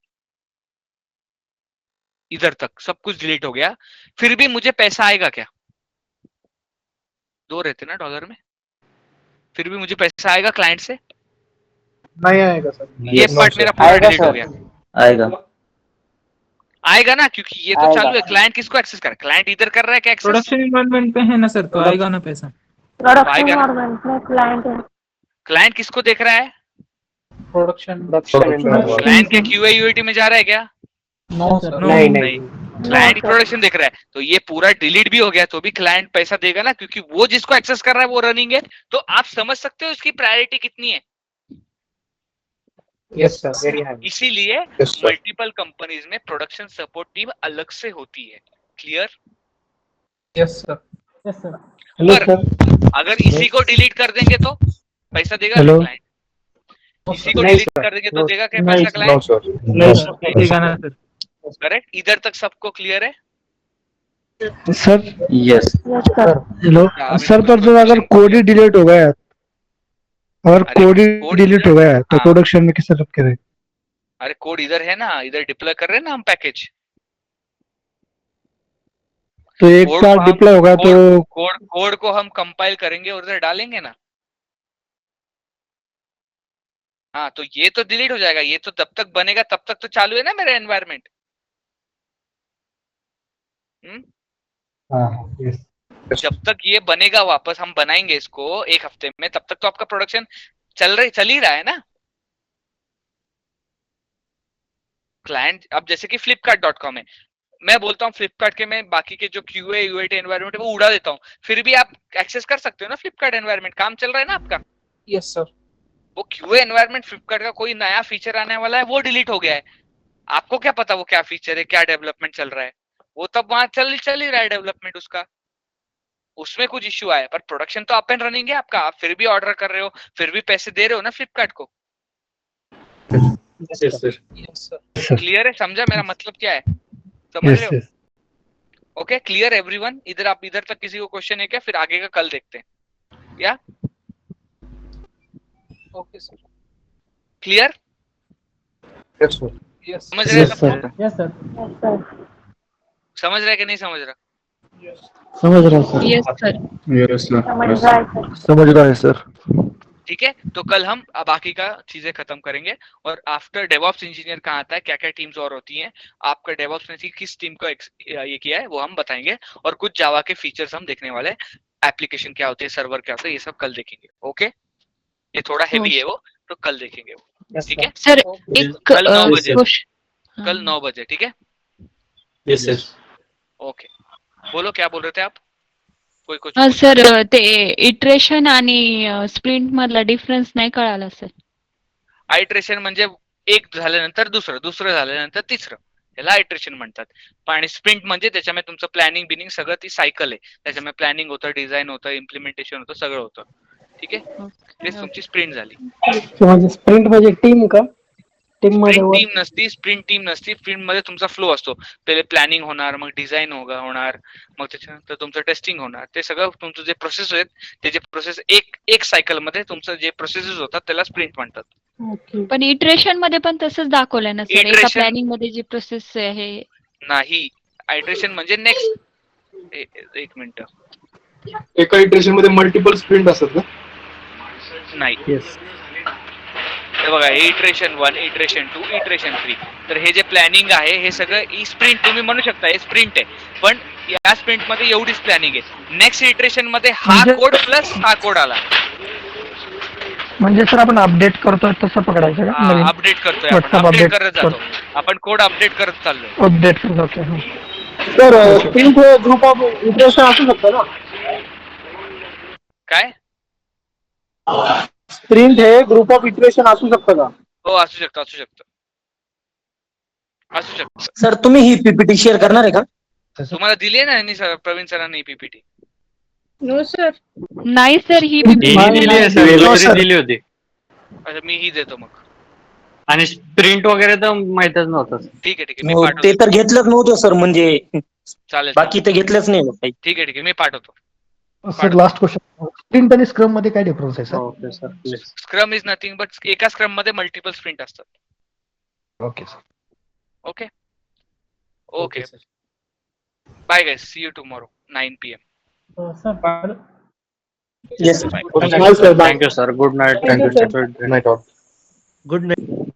इधर तक सब कुछ डिलीट हो गया, फिर भी मुझे पैसा आएगा क्या? 2 रहते ना डॉलर में, फिर भी मुझे पैसा आएगा क्लाइंट से? नहीं आएगा सर। ये पार्ट मेरा पूरा डिलीट हो गया। आएगा। आएगा ना, क्योंकि ये तो चालू है। क्लाइंट किसको एक्सेस कर रहा है? क्लाइंट इधर कर रहा है क्या एक्सेस? प्रोडक्शन एनवायरनमेंट पे है ना सर, तो आएगा ना पैसा। आएगा ना। क्लाइंट किसको देख रहा है? प्रोडक्शन क्लाइंट के क्यूए यूएटी में जा रहा है क्या? No sir. नहीं, क्लाइंट प्रोडक्शन देख रहा है। तो ये पूरा डिलीट भी हो गया तो भी क्लाइंट पैसा देगा ना, क्योंकि वो जिसको एक्सेस कर रहा है वो रनिंग है। तो आप समझ सकते हो इसकी प्रायोरिटी कितनी है। Yes sir, very high. इसीलिए मल्टीपल कंपनीज में प्रोडक्शन सपोर्ट टीम अलग से होती है। Clear? Yes sir. Yes sir. पर अगर इसी को डिलीट कर देंगे तो पैसा देगा क्लाइंट? इसी को डिलीट कर देंगे तो देगा क्या पैसा क्लाइंट? नहीं देगा ना सर। करेक्ट? इधर तक सबको क्लियर है? Sir yes. हेलो हाँ, सर, पर जो अगर कोड ही डिलीट हो गया, अगर अरे कोड ही कोड डिलीट इधर- हो गया तो हाँ। प्रोडक्शन में किससे रख के रहे? अरे कोड इधर है ना, इधर डिप्लॉय कर रहे हैं ना हम पैकेज। तो एक कोड बार को हम- डिप्लॉय होगा तो कोड को हम कंपाइल करेंगे और उधर डालेंगे ना। हाँ, तो ये तो डिलीट हो जाएगा। ये तो तब तक बनेगा, तब तक तो चालू है ना मेरा एनवायरनमेंट। जब तक ये बनेगा, वापस हम बनाएंगे इसको 1 हफ्ते में, तब तक तो आपका प्रोडक्शन चल ही रहा है ना। क्लाइंट अब जैसे कि flipkart.com है, मैं बोलता हूँ फ्लिपकार्ट के, मैं बाकी के जो क्यूए यूएटी एनवायरनमेंट है वो उड़ा देता हूँ, फिर भी आप एक्सेस कर सकते हो ना फ्लिपकार्ट एनवायरनमेंट। काम चल रहा है ना आपका। Yes sir. वो क्यूए एनवायरनमेंट फ्लिपकार्ट का कोई नया फीचर आने वाला है, वो डिलीट हो गया है। आपको क्या पता वो क्या फीचर है, क्या डेवलपमेंट चल रहा है? वो तब वहां चल ही रहा है डेवलपमेंट उसका। उसमें कुछ इश्यू आया, पर प्रोडक्शन तो अप एंड रनिंग है आपका। आप फिर भी ऑर्डर कर रहे हो, फिर भी पैसे दे रहे हो ना फ्लिपकार्ट को। Yes sir. क्लियर है? समझा मेरा मतलब क्या है? समझ रहे हो? यस। Okay, clear everyone? इधर आप इधर तक किसी को क्वेश्चन है क्या? फिर आगे का कल देखते हैं। या okay sir. Clear? Yes sir. Yes समझ रहे हैं यस सबको? Sir, yes sir. समझ रहे हैं कि नहीं समझ रहा? समझ रहा हूँ sir. Yes sir. Yes sir. समझ रहा है सर। ठीक है, तो कल हम बाकी का चीजें खत्म करेंगे। और आफ्टर डेवऑप्स इंजीनियर कहाँ आता है, क्या क्या टीम्स और होती हैं, आपका डेवऑप्स में से किस टीम को ये किया है वो हम बताएंगे। और कुछ जावा के फीचर्स हम देखने वाले हैं, एप्लीकेशन क्या होती है, सर्वर क्या होता है, ये सब कल देखेंगे। ओके, ये थोड़ा हेवी है वो, तो कल देखेंगे वो। ठीक है, सर एक कल 9 बजे। क्वेश्चन। कल 9 बजे, ठीक है? Yes sir. ओके, बोलो क्या बोल रहे थे आप? कोई कुछ हा सर, ते इटरेशन आणि स्प्रिंट मधला डिफरन्स नाही कळाला सर. आयट्रेशन म्हणजे एक झाल्यानंतर दुसरं झाल्यानंतर तिसरं, याला आयट्रेशन म्हणतात. आणि स्प्रिंट म्हणजे त्याच्यामध्ये तुमचं प्लॅनिंग बिनिंग सगळं ती सायकल आहे. त्याच्यामध्ये प्लॅनिंग होतं, डिझाईन होतं, इम्प्लिमेंटेशन होतं, सगळं होतं. ठीक आहे, तेच तुमची स्प्रिंट झाली. म्हणजे स्प्रिंट म्हणजे टीम का? टीम नसती, स्प्रिंट टीम नसती. स्प्रिंट मध्ये तुमचा फ्लो असतो. पहिले प्लॅनिंग होणार, मग डिझाईन होणार, मग त्याच्यानंतर तुमचं टेस्टिंग होणार. ते सगळं तुमचं जे प्रोसेस आहेत त्याचे प्रोसेस एक सायकल मध्ये तुमचं जे प्रोसेसेस होतात त्याला स्प्रिंट म्हणतात. पण इटरेशन मध्ये पण तसंच दाखवलंय ना सर, एका Iteration- प्लॅनिंग मध्ये जी प्रोसेस आहे. नाही, आयट्रेशन म्हणजे नेक्स्ट. एक मिनिट. एका इटरेशन मध्ये मल्टिपल स्प्रिंट असतात ना? नाही, येस हे बघा, इटरेशन 1, इटरेशन 2, इटरेशन 3. तर हे जे प्लॅनिंग आहे हे सगळं स्प्रिंट तुम्ही म्हणू शकता, हे स्प्रिंट आहे. पण या स्प्रिंट मध्ये एवढीच प्लॅनिंग आहे. नेक्स्ट इटरेशन मध्ये हा कोड प्लस हा कोड आला. म्हणजे सर आपण अपडेट करतोय तसं पकडायचं का? नवीन अपडेट करतोय, WhatsApp आपण अपडेट update करत जातो. आपण कोड अपडेट करत चाललोय. अपडेट करतो. Okay. Sir sprint group of iteration असू शकतं ना? काय? स्प्रिंट हे ग्रुप ऑफ इटरेशन असू शकतं का? हो, असू शकतं, असू शकतं, असू शकतं. सर तुम्ही ही पीपीटी शेअर करणार आहे का? तुम्हाला दिली आहे ना यांनी प्रवीण सरांनी पीपीटी. No sir. नाही सर, ही दिली होती अच्छा, मी ही देतो मग. आणि स्प्रिंट वगैरे तर माहितच नव्हतं. ठीक आहे, मी ते पाठवतो. तर घेतलंच नव्हतं सर, म्हणजे चालेल, बाकी तर घेतलंच नाही काही. ठीक आहे, मी पाठवतो. सर लास्ट क्वेश्चन, स्प्रिंट आणि स्क्रम मध्ये काय डिफरन्स आहे sir? Okay sir please. Scrum is nothing but एका स्क्रम मध्ये मल्टिपल स्प्रिंट असतात. Okay sir. Okay okay, bye guys, see you tomorrow 9 PM. Sir yes Bye. Thank you sir. Good night. Good night all. Good night.